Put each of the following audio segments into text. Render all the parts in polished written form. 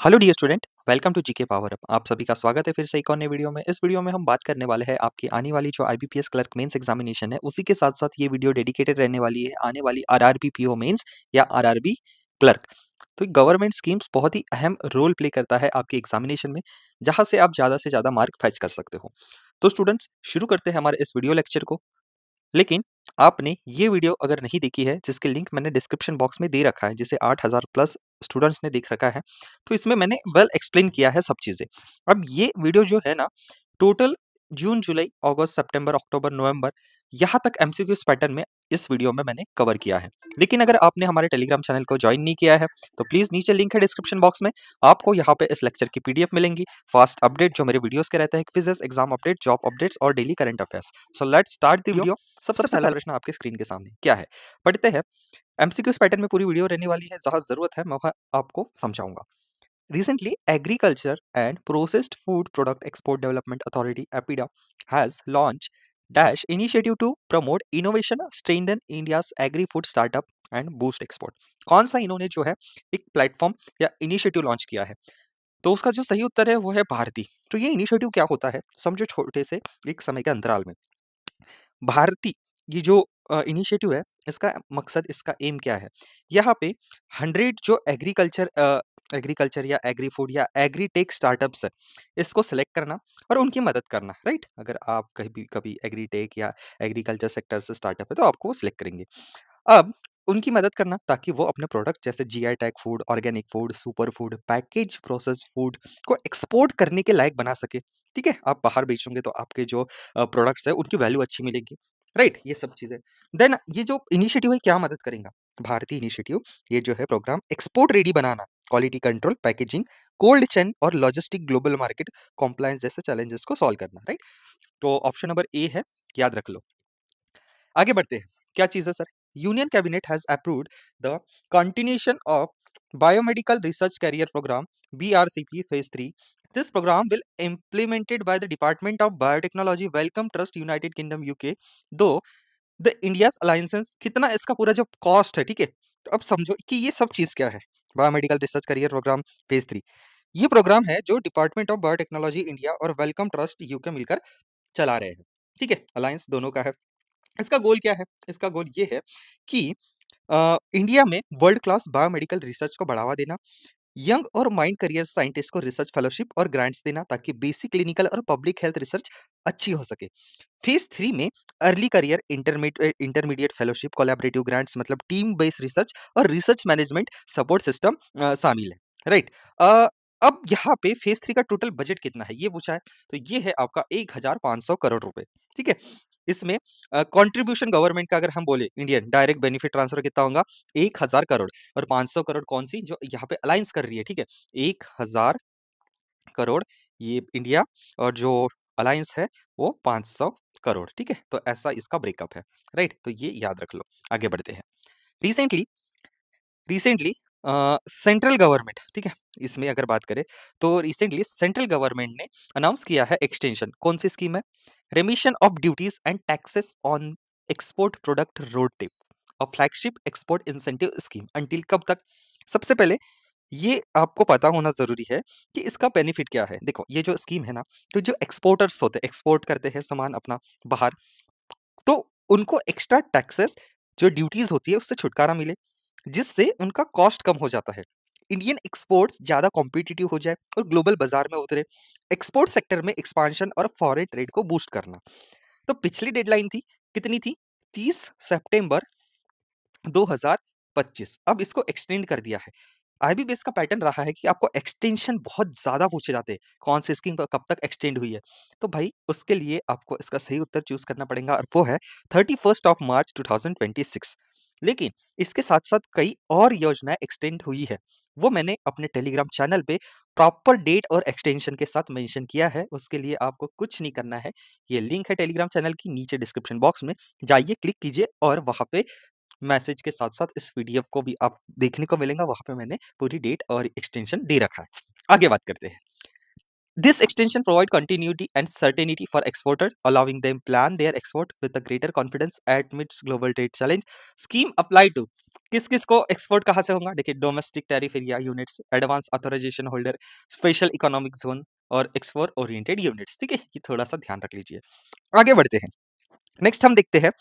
Hello dear student, welcome to GK power up. आप सभी का स्वागत है फिर से एक और नए वीडियो में। इस वीडियो में हम बात करने वाले हैं आपकी आने वाली जो आईबीपीएस क्लर्क मेंस एग्जामिनेशन है, उसी के साथ-साथ ये वीडियो डेडिकेटेड रहने वाली है आने वाली आरआरबी पीओ मेंस या आरआरबी क्लर्क। तो गवर्नमेंट स्कीम्स बहुत ही अहम रोल प्ले करता है आपके एग्जामिनेशन में, जहाँ से आप ज़्यादा से ज़्यादा मार्क फेच कर सकते हो। तो स्टूडेंट्स, शुरू करते हैं हमारे इस वीडियो लेक्चर को। लेकिन आपने ये वीडियो अगर नहीं देखी है, जिसके लिंक मैंने डिस्क्रिप्शन बॉक्स में दे रखा है, जिसे 8000 प्लस स्टूडेंट्स ने देख रखा है, तो इसमें मैंने वेल एक्सप्लेन किया है सब चीज़ें। अब ये वीडियो जो है ना, टोटल जून, जुलाई, अगस्त, सितंबर, अक्टूबर, नवंबर, यहाँ तक एमसीक्यूज़ पैटर्न में इस वीडियो में मैंने कवर किया है। लेकिन अगर आपने हमारे टेलीग्राम चैनल को जॉइन नहीं किया है, तो प्लीज़ नीचे लिंक है डिस्क्रिप्शन बॉक्स में। आपको यहाँ पे इस लेक्चर की पीडीएफ मिलेंगी, फास्ट अपडेट जो मेरे वीडियोज़ के रहते हैं, quizzes, exam update, job updates और daily current affairs. So let's start the video. सबसे पहला प्रश्न आपके स्क्रीन के सामने क्या है, पढ़ते हैं। एमसीक्यूज़ पैटर्न में पूरी वीडियो रहने वाली है, जहाँ ज़रूरत है मैं वहाँ आपको समझाऊँगा। Recently, Agriculture and Processed Food Product Export Development Authority (APIDA) has launched dash initiative to promote innovation, strengthen India's agri-food startup and boost export। कौन सा इन्होंने जो है एक प्लेटफॉर्म या इनिशिएटिव लॉन्च किया है? तो उसका जो सही उत्तर है वो है भारती। तो ये इनिशिएटिव क्या होता है, समझो छोटे से एक समय के अंतराल में। भारती ये जो इनिशिएटिव है, इसका मकसद, इसका एम क्या है? यहाँ पे 100 जो एग्रीकल्चर या एग्री फूड या एग्रीटेक स्टार्टअप्स है, इसको सेलेक्ट करना और उनकी मदद करना, राइट? अगर आप कभी कभी एग्रीटेक या एग्रीकल्चर सेक्टर से स्टार्टअप है, तो आपको वो सिलेक्ट करेंगे। अब उनकी मदद करना ताकि वो अपने प्रोडक्ट जैसे GI tag food, organic food, super food, package process food को एक्सपोर्ट करने के लायक बना सके। ठीक है? आप बाहर बेचोगे तो आपके जो प्रोडक्ट्स है उनकी वैल्यू अच्छी मिलेगी। राइट? ये सब चीज़ें। देन ये जो इनिशिएटिव है क्या मदद करेगा? भारतीय इनिशिएटिव ये जो है प्रोग्राम एक्सपोर्ट रेडी बनाना, quality control, packaging, cold chain और लॉजिस्टिक ग्लोबल मार्केट कॉम्प्लायंस जैसे चैलेंजेस को सॉल्व करना, राइट? तो ऑप्शन नंबर ए है, याद रख लो। आगे बढ़ते हैं। क्या चीज़ है sir? Union cabinet has approved the continuation of biomedical research career programme BRCP Phase 3. This program will implemented by the Department of Biotechnology, Wellcome Trust, United Kingdom, UK. Though the India's alliances कितना इसका पूरा जो cost है, ठीक है? तो अब समझो कि ये सब चीज़ क्या है? Biomedical research career programme phase 3 ये प्रोग्राम है जो डिपार्टमेंट ऑफ बायोटेक्नोलॉजी इंडिया और वेलकम ट्रस्ट यूके मिलकर चला रहे हैं। ठीक है? अलायंस दोनों का है। इसका गोल क्या है? इसका गोल ये है कि इंडिया में वर्ल्ड क्लास बायोमेडिकल रिसर्च को बढ़ावा देना, यंग और माइंड करियर साइंटिस्ट को रिसर्च फेलोशिप और ग्रांट्स देना ताकि बेसिक क्लिनिकल और पब्लिक हेल्थ रिसर्च अच्छी हो सके। फेज 3 में early career intermediate fellowship, collaborative grants मतलब टीम बेस्ड रिसर्च और रिसर्च मैनेजमेंट सपोर्ट सिस्टम शामिल है, राइट? अब यहाँ पे फेज 3 का टोटल बजट कितना है ये पूछा है, तो ये है आपका 1500 करोड़ रुपए। ठीक है? इसमें कंट्रीब्यूशन गवर्नमेंट का अगर हम बोले, इंडियन डायरेक्ट बेनिफिट ट्रांसफर कितना होगा? 1000 करोड़। और 500 करोड़ कौन सी जो यहाँ पे अलायंस कर रही है, ठीक है? 1000 करोड़ ये इंडिया, और जो अलायंस है वो 500 करोड़। ठीक है? तो ऐसा इसका ब्रेकअप है, राइट? तो ये याद रख लो। आगे बढ़ते हैं। रिसेंटली रिसेंटली सेंट्रल गवर्नमेंट, ठीक है, इसमें अगर बात करें तो रिसेंटली सेंट्रल गवर्नमेंट ने अनाउंस किया है एक्सटेंशन। कौन सी स्कीम है? Remission of duties and taxes on export product RoDTEP और flagship export incentive scheme until कब तक? सबसे पहले ये आपको पता होना जरूरी है कि इसका बेनिफिट क्या है। देखो, ये जो स्कीम है ना, तो जो एक्सपोर्टर्स होते हैं, एक्सपोर्ट करते हैं सामान अपना बाहर, तो उनको एक्स्ट्रा टैक्सेस जो ड्यूटीज होती है उससे छुटकारा मिले, जिससे उनका कॉस्ट कम हो जाता है। इंडियन एक्सपोर्ट्स ज्यादा कॉम्पिटिटिव हो जाए और ग्लोबल बाजार में उतरे। एक्सपोर्ट सेक्टर में एक्सपांशन और फॉरेन ट्रेड को बूस्ट करना। तो पिछली डेडलाइन थी, कितनी थी? 30 सितंबर 2025। अब इसको एक्सटेंड कर दिया है। आईबीपीएस का पैटर्न रहा है कि आपको एक्सटेंशन बहुत ज़्यादा पूछे जाते हैं, कौन सी स्कीम कब तक एक्सटेंड हुई है। तो भाई उसके लिए आपको इसका सही उत्तर चूज़ करना पड़ेगा, और वो है 31 ऑफ मार्च 2026। लेकिन इसके साथ-साथ कई और योजनाएँ एक्सटेंड हुई है। वो मैंने अपने टेलीग्राम चैनल पे प्रॉपर डेट और एक्सटेंशन के साथ मेंशन किया है। उसके लिए आपको कुछ नहीं करना है। ये लिंक है टेलीग्राम चैनल की नीचे डिस्क्रिप्शन बॉक्स में, जाइए क्लिक कीजिए और वहाँ पे मैसेज के साथ-साथ इस पीडीएफ को भी आप देखने को मिलेगा। वहाँ पे मैंने पूरी डेट और एक्सटेंशन दे रखा है। आगे बात करते हैं। This extension provide continuity and certainty for exporters, allowing them plan their export with a greater confidence amidst global trade challenge. Scheme apply to किस किस को एक्सपोर्ट कहाँ से होगा? देखिए, domestic tariff area units, advance authorisation holder, special economic zone और export oriented units. ठीक है, ये थोड़ा सा ध्यान रख लीजिए। आगे बढ़ते हैं। नेक्स्ट हम देखते हैं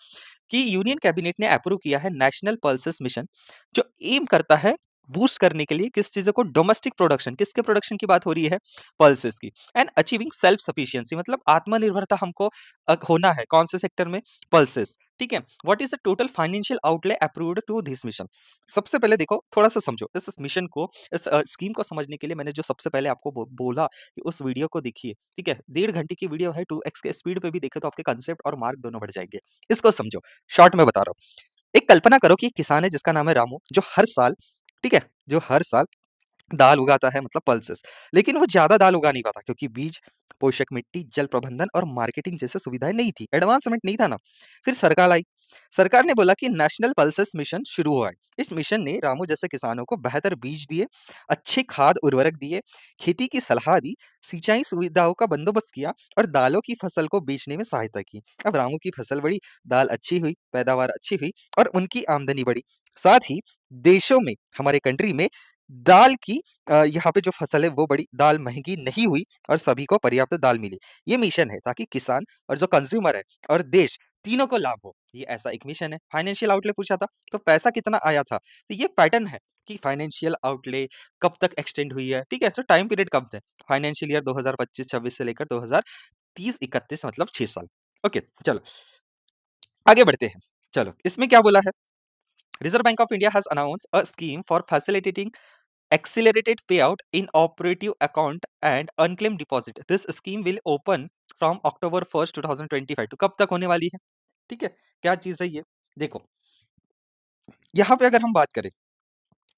कि यूनियन कैबिनेट ने अप्रूव किया है नेशनल पल्सेस मिशन, जो एम करता है बूस्ट करने के लिए किस चीजों को? Domestic production. किसके प्रोडक्शन की बात हो रही है? पल्सेस की। एंड अचीविंग सेल्फ सफिशिएंसी, मतलब आत्मनिर्भरता हमको होना है कौन से सेक्टर में? पल्सेस। ठीक है। What is the total financial outlay approved to this mission? सबसे पहले देखो, थोड़ा सा समझो इस मिशन को, इस स्कीम को समझने के लिए मैंने जो सबसे पहले आपको बोला कि उस वीडियो को देखिए। ठीक है, 1.5 घंटे की वीडियो है, 2x के स्पीड पे भी देखे तो आपके कंसेप्ट और मार्क दोनों बढ़ जाएंगे। इसको समझो, शॉर्ट में बता रहा हूँ। एक कल्पना करो कि एक किसान है जिसका नाम है रामू, जो हर साल, ठीक है, जो हर साल दाल उगाता है, मतलब पल्सेस। लेकिन वो ज्यादा दाल उगा नहीं पाता क्योंकि बीज, पोषक मिट्टी, जल प्रबंधन और मार्केटिंग जैसे सुविधाएं नहीं थी, एडवांसमेंट नहीं था ना। फिर सरकार आई। सरकार ने बोला कि नेशनल पल्सेस मिशन शुरू हुआ है। इस मिशन ने रामू जैसे किसानों को बेहतर बीज दिए, अच्छे खाद उर्वरक दिए, खेती की सलाह दी, सिंचाई सुविधाओं का बंदोबस्त किया और दालों की फसल को बेचने में सहायता की। अब रामू की फसल बढ़ी, दाल अच्छी हुई, पैदावार अच्छी हुई और उनकी आमदनी बढ़ी। साथ ही देशों में, हमारे कंट्री में दाल की यहाँ पे जो फसल है वो बड़ी, दाल महँगी नहीं हुई और सभी को पर्याप्त दाल मिली। ये मिशन है ताकि किसान और जो कंज़्यूमर है और देश, तीनों को लाभ हो। ये ऐसा एक मिशन है। फाइनेंशियल आउटले पूछा था, तो पैसा कितना आया था? तो ये पैटर्न है कि फाइनेंशियल आउटले कब तक एक्सटेंड हुई है, ठीक है? तो टाइम पीरियड कब है? फाइनेंशियल ईयर 2025-26 से लेकर 2030-31, मतलब 6 साल। ओके, चलो आगे बढ़ते हैं। चलो, इसमें क्या बोला है? Reserve bank of India has announced a scheme for facilitating accelerated payout in operative account and unclaimed deposit. This scheme will open from October 1st 2025। तो कब तक होने वाली है? ठीक है, क्या चीज है ये? देखो, यहाँ पे अगर हम बात करें,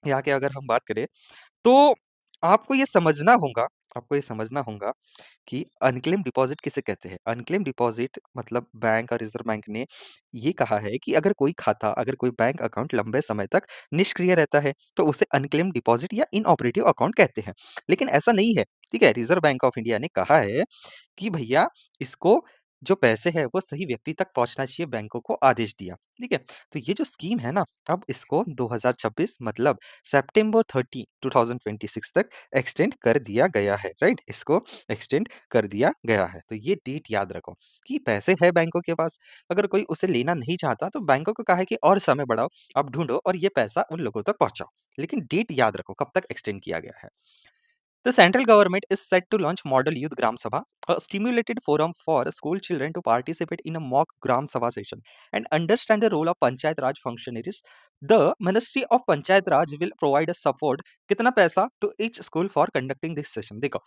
यहाँ के अगर हम बात करें, तो आपको ये समझना होगा, आपको ये समझना होगा कि अनक्लेम डिपॉजिट किसे कहते हैं। अनक्लेम डिपॉजिट मतलब बैंक और रिजर्व बैंक ने ये कहा है कि अगर कोई खाता, अगर कोई बैंक अकाउंट लंबे समय तक निष्क्रिय रहता है तो उसे अनक्लेम डिपॉजिट या इनऑपरेटिव अकाउंट कहते हैं। लेकिन ऐसा नहीं है। ठीक है, रिजर्व बैंक ऑफ इंडिया ने कहा है कि भैया, इसको जो पैसे हैं वो सही व्यक्ति तक पहुंचना चाहिए, बैंकों को आदेश दिया। ठीक है, तो ये जो स्कीम है ना, अब इसको 2026 मतलब September 30, 2026 तक एक्सटेंड कर दिया गया है। राइट, इसको एक्सटेंड कर दिया गया है। तो ये डेट याद रखो कि पैसे है बैंकों के पास, अगर कोई उसे लेना नहीं चाहता तो बैंकों को कहा है कि और समय बढ़ाओ, आप ढूंढो और ये पैसा उन लोगों तक पहुंचाओ। लेकिन डेट याद रखो कब तक एक्सटेंड किया गया है। The central government is set to launch Model Youth Gram Sabha, a stimulated forum for school children to participate in a mock Gram Sabha session and understand the role of Panchayat Raj functionaries. The Ministry of Panchayat Raj will provide a support कितना पैसा to each school for conducting this session। देखो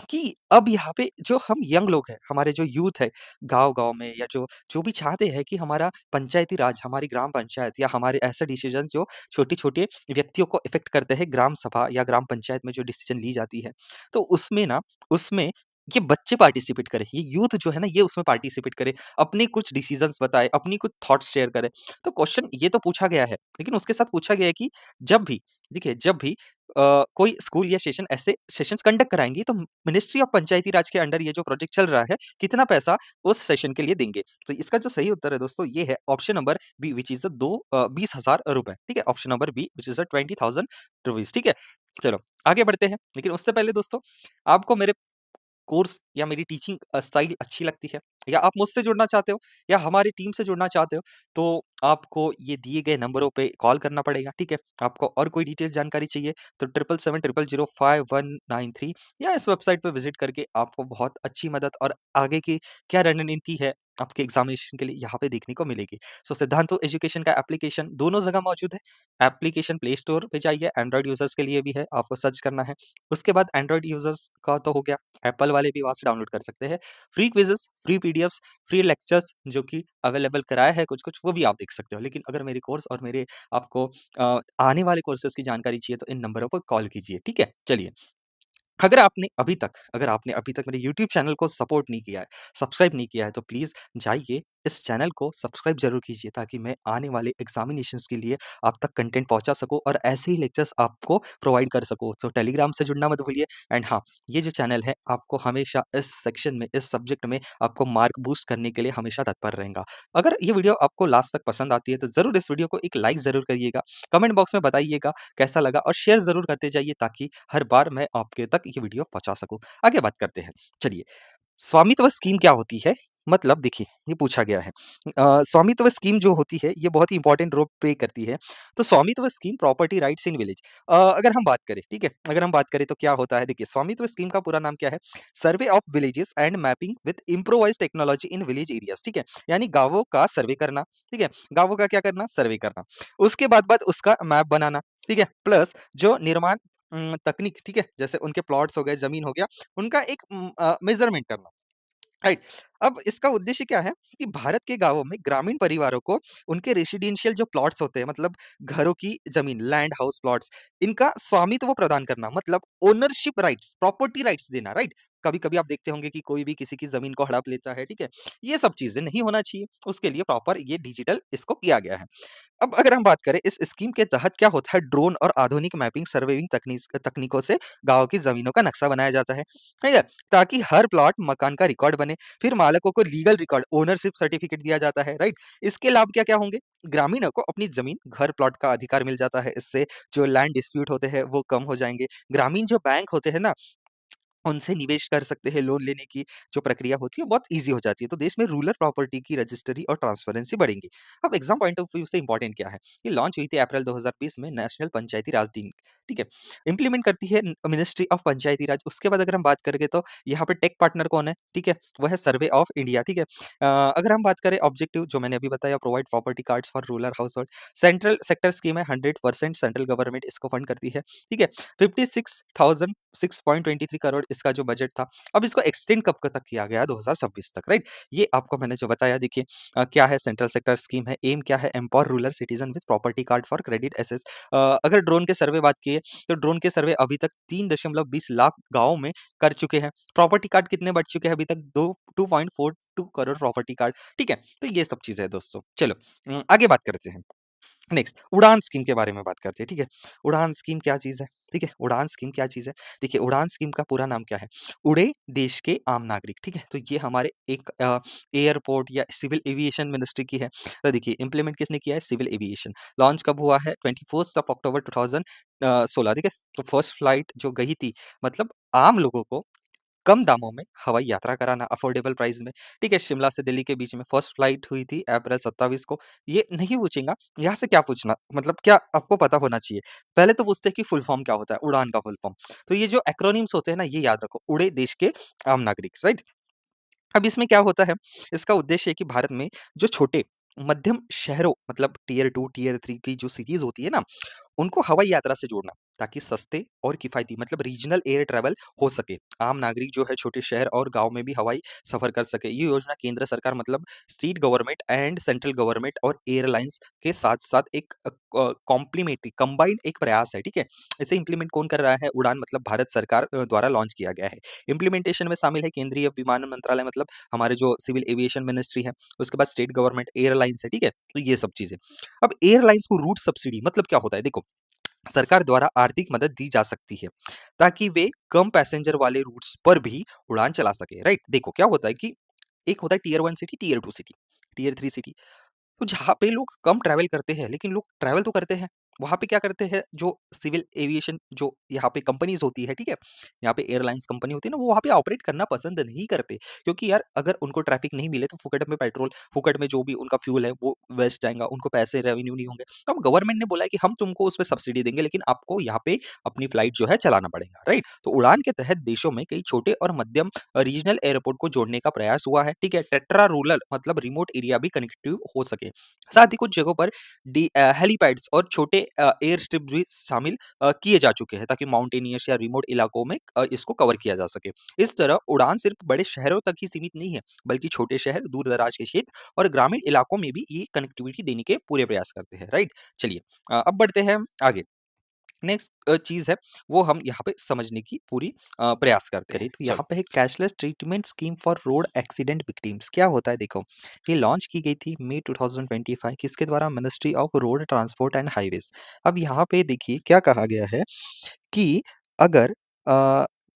कि अब यहाँ पे जो हम young लोग हैं, हमारे जो यूथ है गाँव-गाँव में, या जो जो भी चाहते हैं कि हमारा पंचायती राज, हमारी ग्राम पंचायत या हमारे ऐसे डिसीजन जो छोटे-छोटे व्यक्तियों को इफ़ेक्ट करते हैं, ग्राम सभा या ग्राम पंचायत में जो डिसीजन ली जाती है, तो उसमें ना, उसमें ये बच्चे पार्टिसिपेट करें, ये यूथ जो है ना, ये उसमें पार्टिसिपेट करे, अपनी कुछ डिसीजंस बताए, अपनी कुछ थॉट्स शेयर करे। तो क्वेश्चन ये तो पूछा गया है, लेकिन उसके साथ पूछा गया है कि जब भी, देखिए, जब भी कोई स्कूल या सेशन ऐसे सेशंस कंडक्ट कराएँगी, तो मिनिस्ट्री ऑफ पंचायती राज के अंडर ये जो प्रोजेक्ट चल रहा है, कितना पैसा उस सेशन के लिए देंगे? तो इसका जो सही उत्तर है दोस्तों, ये है option number B, which is 20,000 रुपए। ठीक है? Option number B, which is 20,000 rupees. ठीक है? चलो आगे बढ़ते हैं। लेकिन उससे पहले दोस्तों, आपको मेरे कोर्स या मेरी टीचिंग स्टाइल अच्छी लगती है, या आप मुझसे जुड़ना चाहते हो, या हमारी टीम से जुड़ना चाहते हो, तो आपको ये दिए गए नंबरों पे कॉल करना पड़ेगा। ठीक है? आपको और कोई डिटेल्स जानकारी चाहिए तो 77700519 या इस वेबसाइट पे विजिट करके आपको बहुत अच्छी मदद और आगे की क्या रणनीति है आपके एग्जामिनेशन के लिए, यहाँ पे देखने को मिलेगी। सो सिद्धांतो एजुकेशन का एप्लीकेशन दोनों जगह मौजूद है। एप्लीकेशन प्ले स्टोर पे जाइए, एंड्रॉइड यूजर्स के लिए भी है, आपको सर्च करना है। उसके बाद एंड्रॉइड यूजर्स का तो हो गया, एप्पल वाले भी वहाँ से डाउनलोड कर सकते हैं। Free quizzes, free PDFs, free lectures जो कि अवेलेबल कराए हैं कुछ-कुछ, वो भी आप देख सकते हो। लेकिन अगर मेरे कोर्स और मेरे आपको आने वाले कोर्सेज़ की जानकारी चाहिए तो इन नंबरों पर कॉल कीजिए, ठीक है? चलिए, अगर आपने अभी तक मेरे यूट्यूब चैनल को सपोर्ट नहीं किया है, सब्सक्राइब नहीं किया है, तो प्लीज़ जाइए इस चैनल को सब्सक्राइब ज़रूर कीजिए ताकि मैं आने वाले एग्ज़ामिनेशंस के लिए आप तक कंटेंट पहुँचा सकूँ और ऐसे ही लेक्चर्स आपको प्रोवाइड कर सकूँ। तो टेलीग्राम से जुड़ना मत भूलिए एंड हाँ, ये जो चैनल है आपको हमेशा इस सेक्शन में, इस सब्जेक्ट में आपको मार्क बूस्ट करने के लिए हमेशा तत्पर रहेगा। अगर ये वीडियो आपको लास्ट तक पसंद आती है तो ज़रूर इस वीडियो को एक लाइक ज़रूर करिएगा, कमेंट बॉक्स में बताइएगा कैसा लगा और शेयर ज़रूर करते जाइए ताकि हर बार मैं आपके तक ये वीडियो पहुँचा सकूँ। आगे बात करते हैं। चलिए, स्वामित्व स्कीम क्या होती है? मतलब देखिए, ये पूछा गया है। स्वामित्व स्कीम जो होती है, ये बहुत ही इम्पोर्टेंट रोल प्ले करती है। तो स्वामित्व scheme property rights in village अगर हम बात करें, ठीक है? अगर हम बात करें तो क्या होता है? देखिए, स्वामित्व स्कीम का पूरा नाम क्या है? Survey of villages and mapping with improvised technology in village areas, ठीक है? यानी गाँवों का सर्वे करना, ठीक है? गाँवों का क्या करना? सर्वे करना। उसके बाद उसका मैप बनाना, ठीक है? प्लस जो निर्माण तकनीक, ठीक है? जैसे उनके प्लॉट्स हो गए, ज़मीन हो गया, उनका एक मेज़रमेंट करना। राइट। अब इसका उद्देश्य क्या है कि भारत के गाँवों में ग्रामीण परिवारों को उनके रेसिडेंशियल जो प्लॉट्स होते हैं मतलब घरों की जमीन, लैंड हाउस प्लॉट्स, इनका स्वामित्व प्रदान करना मतलब ओनरशिप राइट्स, प्रॉपर्टी राइट्स देना, राइट। कभी कभी आप देखते होंगे कि कोई भी किसी की जमीन को हड़प लेता है, ठीक है। ये सब चीजें नहीं होना चाहिए, उसके लिए प्रॉपर ये डिजिटल इसको किया गया है। अब अगर हम बात करें इस स्कीम के तहत क्या होता है, ड्रोन और आधुनिक मैपिंग सर्वेइंग तकनीकों से गाँव की जमीनों का नक्शा बनाया जाता है, ठीक है? ताकि हर प्लॉट मकान का रिकॉर्ड बने, फिर मालिकों को लीगल रिकॉर्ड, ओनरशिप सर्टिफिकेट दिया जाता है, राइट? इसके लाभ क्या-क्या होंगे? ग्रामीणों को अपनी जमीन, घर, प्लॉट का अधिकार मिल जाता है, इससे जो लैंड डिस्प्यूट होते हैं वो कम हो जाएँगे। ग्रामीण जो बैंक होते हैं ना, उनसे निवेश कर सकते हैं, लोन लेने की जो प्रक्रिया होती है बहुत ईज़ी हो जाती है। तो देश में रूरल प्रॉपर्टी की रजिस्ट्री और ट्रांसपेरेंसी बढ़ेंगी। अब एग्ज़ाम पॉइंट ऑफ व्यू से इम्पोर्टेंट क्या है? ये लॉन्च हुई थी अप्रैल 2020 में नेशनल पंचायती राज दिन, ठीक है? इम्प्लीमेंट करती है मिनिस्ट्री ऑफ पंचायती राज। उसके बाद अगर हम बात करेंगे तो यहाँ पे टेक पार्टनर कौन है? ठीक है? वो है सर्वे ऑफ इंडिया, ठीक है? अगर हम बात करें ऑब्जेक्टिव जो मैंने अभी बताया, provide property cards for rural household. Central sector scheme है, 100% सेंट्रल गवर्नमेंट इसको फंड करती है, ठीक है? 56,000 6.23 करोड़ इसका जो बजट था। अब इसको एक्सटेंड कब तक किया गया? 2026 तक, राइट? ये आपको मैंने जो बताया, देखिए क्या है सेंट्रल सेक्टर स्कीम है, एम क्या है? Empower rural citizen with property card for credit access. अगर ड्रोन के सर्वे बात की है, तो ड्रोन के सर्वे अभी तक 3.20 लाख गाँव में कर चुके हैं। प्रॉपर्टी कार्ड कितने बँट चुके हैं अभी तक? 2.42 करोड़ प्रॉपर्टी कार्ड, ठीक है? तो ये सब चीज़ें हैं दोस्तों। चलो आगे बात करते हैं। नेक्स्ट उड़ान स्कीम के बारे में बात करते हैं, ठीक है? उड़ान स्कीम क्या चीज़ है? ठीक है? उड़ान स्कीम क्या चीज़ है? देखिए, उड़ान स्कीम का पूरा नाम क्या है? उड़े देश के आम नागरिक, ठीक है? तो ये हमारे एक एयरपोर्ट या सिविल एविएशन मिनिस्ट्री की है। तो देखिए, इम्प्लीमेंट किसने किया है? Civil aviation. लॉन्च कब हुआ है? 21st ऑफ अक्टूबर 2016, ठीक है? तो फर्स्ट फ्लाइट जो गई थी, मतलब आम लोगों को कम दामों में हवाई यात्रा कराना अफोर्डेबल प्राइस में, ठीक है? शिमला से दिल्ली के बीच में फर्स्ट फ्लाइट हुई थी अप्रैल 27 को। ये नहीं पूछेगा, यहाँ से क्या पूछना मतलब क्या आपको पता होना चाहिए। पहले तो पूछते हैं कि फुल फॉर्म क्या होता है, उड़ान का फुल फॉर्म। तो ये जो एक्रोनिम्स होते हैं ना, ये याद रखो, उड़े देश के आम नागरिक, राइट? अब इसमें क्या होता है, इसका उद्देश्य है कि भारत में जो छोटे, मध्यम शहरों मतलब टियर 2, टियर 3 की जो सिटीज़ होती है ना, उनको हवाई यात्रा से जोड़ना ताकि सस्ते और किफ़ायती मतलब रीजनल एयर ट्रैवल हो सके। आम नागरिक जो है छोटे शहर और गाँव में भी हवाई सफ़र कर सके। ये योजना केंद्र सरकार मतलब state government and central government और एयरलाइंस के साथ-साथ एक कॉम्प्लीमेंट्री कंबाइंड एक प्रयास है, ठीक है? इसे इम्प्लीमेंट कौन कर रहा है? उड़ान मतलब भारत सरकार द्वारा लॉन्च किया गया है। इम्प्लीमेंटेशन में शामिल है केंद्रीय विमानन मंत्रालय मतलब हमारे जो सिविल एविएशन मिनिस्ट्री है, उसके बाद स्टेट गवर्नमेंट एयरलाइंस है, ठीक है? तो ये सब चीज़ें। अब एयरलाइंस को रूट सब्सिडी मतलब क्या होता है? देखो, सरकार द्वारा आर्थिक मदद दी जा सकती है ताकि वे कम पैसेंजर वाले रूट्स पर भी उड़ान चला सके, राइट? देखो क्या होता है कि एक होता है tier 1 city, tier 2 city, tier 3 city. तो जहाँ पे लोग कम ट्रैवल करते हैं, लेकिन लोग ट्रैवल तो करते हैं, वहाँ पे क्या करते हैं, जो सिविल एविएशन जो यहाँ पे कंपनीज़ होती है, ठीक है? यहाँ पे एयरलाइन्स कंपनी होती है ना, वो वहाँ पे ऑपरेट करना पसंद नहीं करते, क्योंकि यार अगर उनको ट्रैफिक नहीं मिले तो फुकड़ में पेट्रोल, फुकड़ में जो भी उनका फ्यूल है वो वेस्ट जाएगा, उनको पैसे रेवेन्यू नहीं होंगे। तो अब गवर्नमेंट ने बोला है कि हम तुमको उसपे सब्सिडी देंगे, लेकिन आपको यहाँ पे अपनी फ्लाइट जो है चलाना पड़ेगा, राइट? तो उड़ान के तहत देशों में कई छोटे और मध्यम रीजनल एयरपोर्ट को जोड़ने का प्रयास हुआ है, ठीक है? टेट्रा रूरल मतलब रिमोट एरिया भी कनेक्टिव हो सके। साथ ही कुछ जगहों पर हेलीपैड्स और छोटे एयर स्ट्रिप भी शामिल किए जा चुके हैं ताकि माउंटेनियस या रिमोट इलाकों में इसको कवर किया जा सके। इस तरह उड़ान सिर्फ बड़े शहरों तक ही सीमित नहीं है, बल्कि छोटे शहर, दूर-दराज के क्षेत्र और ग्रामीण इलाकों में भी ये कनेक्टिविटी देने के पूरे प्रयास करते हैं, राइट? चलिए अब बढ़ते हैं आगे। नेक्स्ट चीज़ है वो हम यहाँ पे समझने की पूरी प्रयास करते हैं। तो यहाँ पे है cashless treatment scheme for road accident victims. क्या होता है देखो, ये लॉन्च की गई थी मई 2025 किसके द्वारा? Ministry of road transport and highways. अब यहाँ पे देखिए क्या कहा गया है कि अगर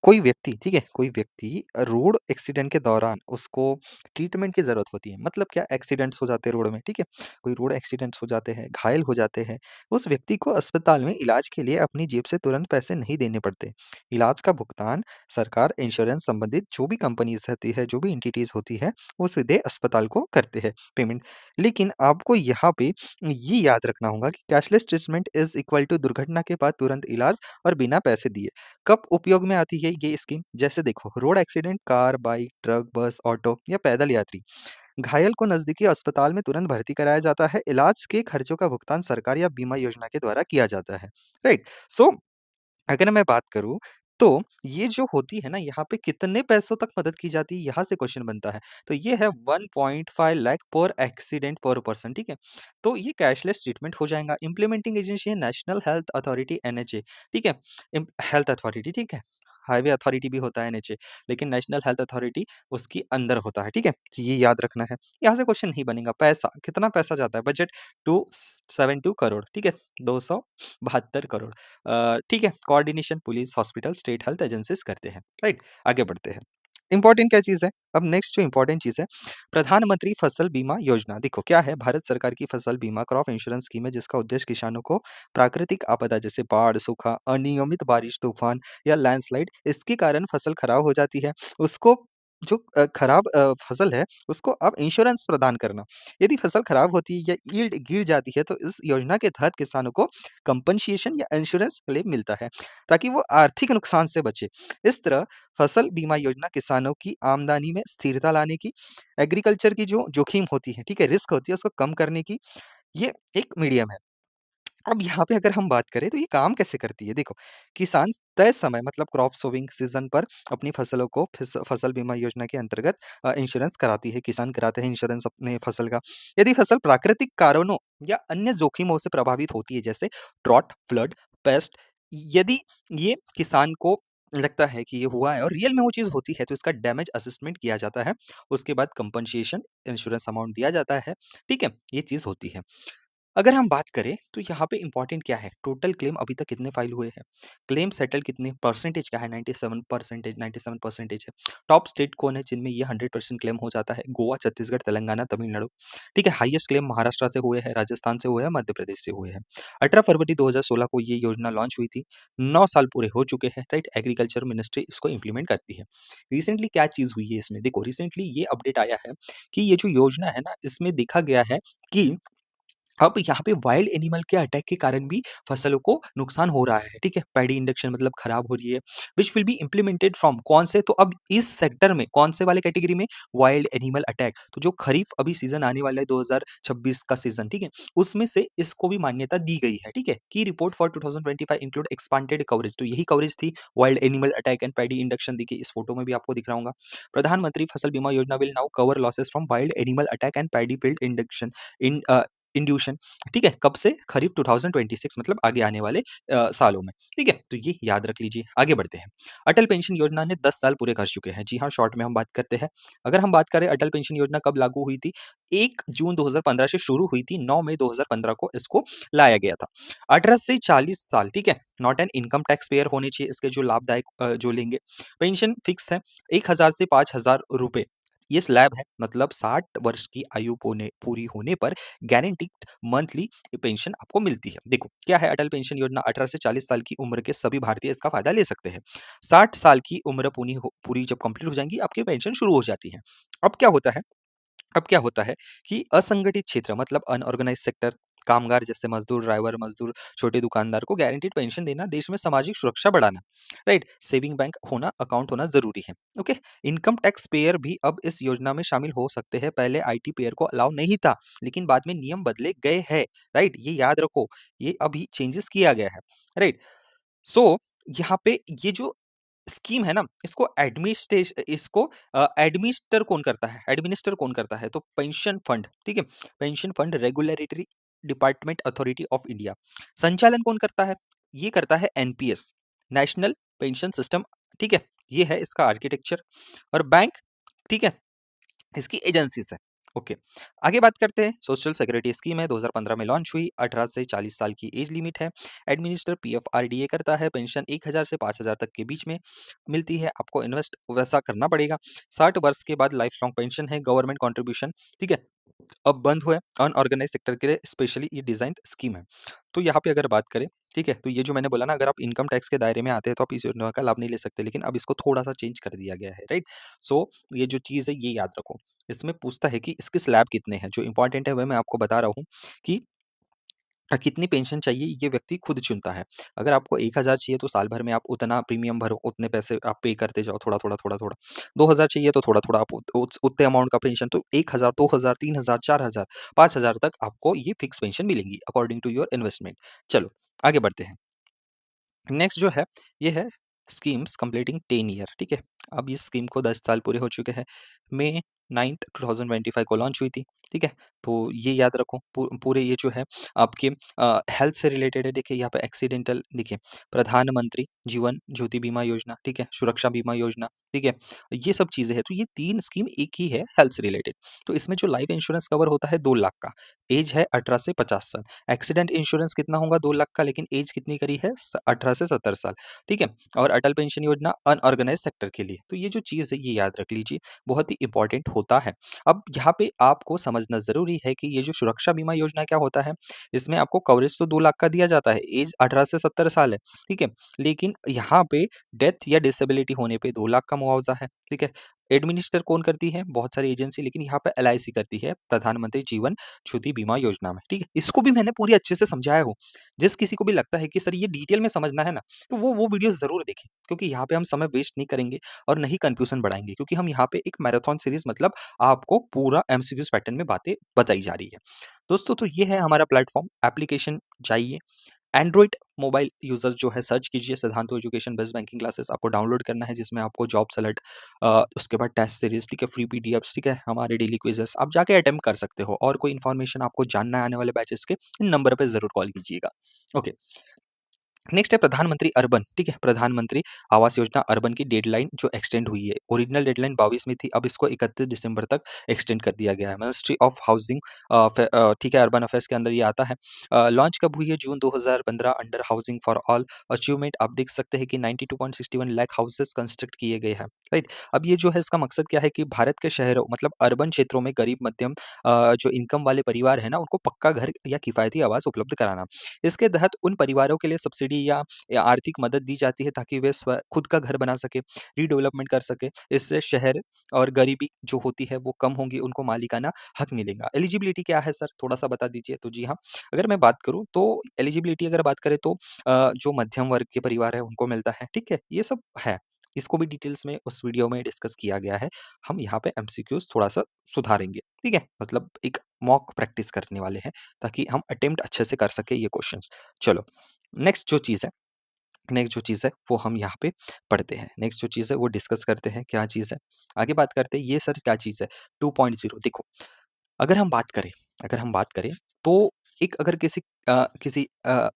कोई व्यक्ति, ठीक है, कोई व्यक्ति रोड एक्सीडेंट के दौरान उसको ट्रीटमेंट की ज़रूरत होती है, मतलब क्या एक्सीडेंट्स हो जाते हैं रोड में, ठीक है? कोई रोड एक्सीडेंट्स हो जाते हैं, घायल हो जाते हैं, उस व्यक्ति को अस्पताल में इलाज के लिए अपनी जेब से तुरंत पैसे नहीं देने पड़ते। इलाज का भुगतान सरकार, इंश्योरेंस संबंधित जो भी कंपनीज़ रहती है, जो भी एंटिटीज़ होती है, वो सीधे अस्पताल को करते हैं पेमेंट। लेकिन आपको यहाँ पे ये याद रखना होगा कि cashless treatment is equal to दुर्घटना के बाद तुरंत इलाज और बिना पैसे दिए। कब उपयोग में आती है ये स्कीम? जैसे देखो, road accident, car, bike, truck, बस, ऑटो या पैदल यात्री, घायल को नज़दीकी अस्पताल में तुरंत भर्ती कराया जाता है। इलाज के खर्चों का भुगतान सरकार या बीमा योजना के द्वारा किया जाता है। राइट? सो अगर मैं बात करूँ, तो ये जो होती है ना, यहाँ पे कितने पैसों तक मदद की जाती है, यहाँ से क्वेश्चन बनता है। तो ये है 1.5 लाख पर एक्सीडेंट पर पर्सन, ठीक है? तो ये कैशलेस ट्रीटमेंट हो जाएगा। इम्प्लीमेंटिंग एजेंसी है नेशनल हेल्थ अथॉरिटी एनएचए, ठीक है? हेल्थ अथॉरिटी, ठीक है? हाईवे अथॉरिटी भी होता है एनएचए, लेकिन नेशनल हेल्थ अथॉरिटी उसके अंदर होता है, ठीक है? तो ये याद रखना है। यहाँ से क्वेश्चन नहीं बनेगा। पैसा, कितना पैसा जाता है? बजट 272 करोड़, ठीक है? 272 करोड़। ठीक है, coordination police, hospital, state health agencies करते हैं, राइट? आगे बढ़ते हैं। इंपॉर्टेंट क्या चीज़ है? अब नेक्स्ट जो इंपॉर्टेंट चीज़ है, प्रधानमंत्री फसल बीमा योजना। देखो क्या है, भारत सरकार की फसल बीमा क्रॉप इंश्योरेंस स्कीम है जिसका उद्देश्य किसानों को प्राकृतिक आपदा जैसे बाढ़, सूखा, अनियमित बारिश, तूफान या लैंडस्लाइड इसके कारण फसल खराब हो जाती है, उसको जो खराब फसल है उसको अब इंश्योरेंस प्रदान करना। यदि फसल खराब होती है या यील्ड गिर जाती है तो इस योजना के तहत किसानों को कंपनसेशन या इंश्योरेंस क्लेम मिलता है ताकि वो आर्थिक नुकसान से बचे। इस तरह फसल बीमा योजना किसानों की आमदनी में स्थिरता लाने की, एग्रीकल्चर की जो जोखिम होती है, ठीक है, रिस्क होती है, उसको कम करने की ये एक मीडियम है। अब यहाँ पे अगर हम बात करें तो ये काम कैसे करती है? देखो, किसान तय समय मतलब क्रॉप सोविंग सीज़न पर अपनी फसलों को फसल बीमा योजना के अंतर्गत इंश्योरेंस कराती है, किसान कराते हैं इंश्योरेंस अपने फसल का। यदि फसल प्राकृतिक कारणों या अन्य जोखिमों से प्रभावित होती है जैसे ड्रॉट, फ्लड, पेस्ट, यदि ये किसान को लगता है कि ये हुआ है और रियल में वो चीज़ होती है तो इसका डैमेज असेसमेंट किया जाता है। उसके बाद कंपनसेशन इंश्योरेंस अमाउंट दिया जाता है, ठीक है? ये चीज़ होती है। अगर हम बात करें तो यहाँ पे इम्पोर्टेंट क्या है, टोटल क्लेम अभी तक कितने फाइल हुए हैं, क्लेम सेटल कितने परसेंटेज क्या है, 97% है। टॉप स्टेट कौन है जिनमें ये 100% क्लेम हो जाता है? गोवा, छत्तीसगढ़, तेलंगाना, तमिलनाडु, ठीक है? हाईएस्ट क्लेम महाराष्ट्र से हुए हैं, राजस्थान से हुए हैं, मध्य प्रदेश से हुए हैं। 18 फरवरी 2016 को ये योजना लॉन्च हुई थी। 9 साल पूरे हो चुके हैं, राइट? एग्रीकल्चर मिनिस्ट्री इसको इम्प्लीमेंट करती है। रिसेंटली क्या चीज़ हुई है इसमें? देखो, रिसेंटली ये अपडेट आया है कि ये जो योजना है ना, इसमें देखा गया है कि अब यहाँ पे वाइल्ड एनिमल के अटैक के कारण भी फसलों को नुकसान हो रहा है, ठीक है? पैडी इंडक्शन मतलब खराब हो रही है, which will be implemented from कौन से? तो अब इस सेक्टर में कौन से वाले कैटेगरी में? Wild animal attack. तो जो खरीफ अभी सीज़न आने वाला है 2026 का सीज़न, ठीक है? उसमें से इसको भी मान्यता दी गई है, ठीक है? की report for 2025 include expanded coverage. तो यही कवरेज थी wild animal attack and paddy induction. देखिए इस फोटो में भी आपको दिख रहा होगा। प्रधानमंत्री फसल बीमा योजना will now cover losses from wild animal attack and paddy field induction इन इंड्यूशन, ठीक है? कब से? खरीफ 2026 मतलब आगे आने वाले सालों में, ठीक है? तो ये याद रख लीजिए। आगे बढ़ते हैं। अटल पेंशन योजना ने 10 साल पूरे कर चुके हैं। जी हाँ, शॉर्ट में हम बात करते हैं। अगर हम बात करें अटल पेंशन योजना कब लागू हुई थी? 1 जून 2015 से शुरू हुई थी, 9 मई 2015 को इसको लाया गया था। 18 से 40 साल, ठीक है? Not an income tax payer होने चाहिए इसके जो लाभदायक जो लेंगे। पेंशन फिक्स है, 1000 से 5000 रुपए। ये स्लैब है, मतलब 60 वर्ष की आयु पूरी होने पर गारंटीड मंथली पेंशन आपको मिलती है। देखो क्या है अटल पेंशन योजना, 18 से 40 साल की उम्र के सभी भारतीय इसका फायदा ले सकते हैं। 60 साल की उम्र पूरी जब कंप्लीट हो जाएगी आपकी पेंशन शुरू हो जाती है। अब क्या होता है, अब क्या होता है कि असंगठित क्षेत्र मतलब अनऑर्गेनाइज्ड सेक्टर, कामगार जैसे मजदूर, ड्राइवर, मजदूर, छोटे दुकानदार को गारंटीड पेंशन देना देश में सामाजिक सुरक्षा बढ़ाना, राइट? सेविंग बैंक होना, अकाउंट होना जरूरी है। ओके, इनकम टैक्स पेयर भी अब इस योजना में शामिल हो सकते हैं। पहले आईटी पेयर को अलाउ नहीं था, लेकिन बाद में नियम बदले गए हैं, राइट? ये याद रखो, ये अभी चेंजेस किया गया है, राइट? सो यहाँ पे ये जो स्कीम है ना, इसको एडमिनिस्टर कौन करता है? तो पेंशन फंड, ठीक है? Pension fund regulatory department authority of India. संचालन कौन करता है? ये करता है एनपीएस, नेशनल पेंशन सिस्टम, ठीक है? ये है इसका आर्किटेक्चर। और बैंक, ठीक है? इसकी एजेंसीज़ हैं। ओके, आगे बात करते हैं। सोशल सिक्योरिटी स्कीम है, 2015 में लॉन्च हुई, 18 से 40 साल की एज लिमिट है। एडमिनिस्टर पीएफआरडीए करता है, पेंशन 1000 से 5000 तक के बीच में मिलती है, आपको इन्वेस्ट वैसा करना पड़ेगा। 60 वर्ष के बाद लाइफ लॉन्ग पेंशन है, गवर्नमेंट कंट्रीब्यूशन, ठीक है? अब बंद हुआ है, अनऑर्गेनाइज्ड सेक्टर के लिए स्पेशली ये डिज़ाइन स्कीम है। तो यहाँ पे अगर बात करें, ठीक है? तो ये जो मैंने बोला ना, अगर आप इनकम टैक्स के दायरे में आते हैं तो आप इस योजना का लाभ नहीं ले सकते, लेकिन अब इसको थोड़ा-सा चेंज कर दिया गया है, राइट? सो ये जो चीज़ है ये याद रखो। इसमें पूछता है कि इसके स्लैब कितने हैं, जो इम्पोर्टेंट है वह मैं आपको बता रहा हूँ कि कितनी पेंशन चाहिए ये व्यक्ति खुद चुनता है। अगर आपको 1000 चाहिए तो साल भर में आप उतना प्रीमियम भरो, उतने पैसे आप पे करते जाओ थोड़ा-थोड़ा, थोड़ा-थोड़ा। 2000 चाहिए तो थोड़ा-थोड़ा आप उतने अमाउंट का पेंशन, तो 1000, 2000, 3000, 4000, 5000 तक आपको ये फिक्स पेंशन मिलेंगी अकॉर्डिंग टू योर इन्वेस्टमेंट। चलो, आगे बढ़ते हैं। नेक्स्ट जो है, ये है स्कीम्स कंप्लीटिंग 10 ईयर, ठीक है? अब इस स्कीम को 10 साल पूरे हो चुके हैं। मई 9th 2025 को लॉन्च हुई थी, ठीक है? तो ये याद रखो, पूरे ये जो है आपके हेल्थ से रिलेटेड है। देखिए यहाँ पे एक्सीडेंटल, देखिए प्रधानमंत्री जीवन ज्योति बीमा योजना, ठीक है? सुरक्षा बीमा योजना, ठीक है? ये सब चीज़ें हैं, तो ये 3 स्कीम एक ही है हेल्थ से रिलेटेड। तो इसमें जो लाइफ इंश्योरेंस कवर होता है 2 लाख का, एज है 18 से 50 साल। एक्सीडेंट इंश्योरेंस कितना होगा? 2 लाख का, लेकिन एज कितनी करी है? 18 से 70 साल, ठीक है? और अटल पेंशन योजना अनऑर्गेनाइज्ड सेक्टर के लिए। तो ये जो चीज़ है ये याद रख लीजिए, बहुत ही इंपॉर्टेंट होता है। अब यहाँ पे आपको समझना ज़रूरी है कि ये जो सुरक्षा बीमा योजना क्या होता है, इसमें आपको कवरेज तो 2 लाख का दिया जाता है, एज 18 से 70 साल है, ठीक है? लेकिन यहाँ पे डेथ या डिसेबिलिटी होने पे 2 लाख का मुआवज़ा है, ठीक है? एडमिनिस्टर कौन करती है? बहुत सारी एजेंसी, लेकिन यहाँ पे एलआईसी करती है, प्रधानमंत्री जीवन ज्योति बीमा योजना में, ठीक है? इसको भी मैंने पूरी अच्छे से समझाया हूँ। जिस किसी को भी लगता है कि सर ये डिटेल में समझना है ना, तो वो वीडियो ज़रूर देखें, क्योंकि यहाँ पे हम समय वेस्ट नहीं करेंगे और ना ही कन्फ्यूज़न बढ़ाएँगे, क्योंकि हम यहाँ पे एक मैराथन सीरीज़, मतलब आपको पूरा एमसीक्यूज़ पैटर्न में बातें बताई जा रही है। दोस्तों, तो ये है हमारा प्लेटफ़ॉर्म, एप्लीकेशन जाइए, एंड्रॉइड मोबाइल यूज़र्स जो है सर्च कीजिए सिद्धांतो एजुकेशन बेस्ट बैंकिंग क्लासेस, आपको डाउनलोड करना है, जिसमें आपको जॉब्स अलर्ट, उसके बाद टेस्ट सीरीज़, ठीक है, फ्री पीडीएफ्स, ठीक है, हमारे डेली क्विज़ेस आप जाके अटेम्प्ट कर सकते हो। और कोई इन्फॉर्मेशन आपको जानना है आने वाले बैचेस के, इन नंबर पे ज़रूर कॉल कीजिएगा। ओके। नेक्स्ट है प्रधानमंत्री अर्बन, ठीक है? प्रधानमंत्री आवास योजना अर्बन की डेडलाइन जो एक्सटेंड हुई है। ओरिजिनल डेडलाइन 22 में थी, अब इसको 31 दिसंबर तक एक्सटेंड कर दिया गया है। मिनिस्ट्री ऑफ हाउसिंग, ठीक है, अर्बन अफेयर्स के अंदर ये आता है। लॉन्च कब हुई है? जून 2015, under housing for all. Achievement आप देख सकते हैं कि 92.61 लाख हाउसेस कंस्ट्रक्ट किए गए हैं, राइट? अब ये जो है इसका मकसद क्या है कि भारत के शहरों, मतलब अर्बन क्षेत्रों में गरीब मध्यम जो इनकम वाले परिवार है ना, उनको पक्का घर या किफ़ायती आवास उपलब्ध कराना। इसके तहत उन परिवारों के लिए सब्सिडी या आर्थिक मदद दी जाती है, ताकि वे खुद का घर बना सके, रीडेवलपमेंट कर सके। इससे शहर और गरीबी जो होती है वो कम होंगी, उनको मालिकाना हक मिलेगा। एलिजिबिलिटी क्या है सर, थोड़ा-सा बता दीजिए? तो जी हाँ, अगर मैं बात करूँ तो एलिजिबिलिटी अगर बात करें तो जो मध्यम वर्ग के परिवार है उनको मिलता है, ठीक है? ये सब है। इसको भी डिटेल्स में उस वीडियो में डिस्कस किया गया है। हम यहाँ पे एमसीक्यूज़ थोड़ा-सा सुधारेंगे, ठीक है? मतलब एक मॉक प्रैक्टिस करने वाले हैं, ताकि हम अटेम्प्ट अच्छे से कर सकें ये क्वेश्चंस। चलो, नेक्स्ट जो चीज़ है वो हम यहाँ पे पढ़ते हैं। नेक्स्ट जो चीज़ है वो डिस्कस करते हैं, क्या चीज़ है? आगे बात करते हैं, ये सर क्या चीज़ है? 2.0 देखो, अगर हम बात करें अगर हम बात करें तो एक, अगर किसी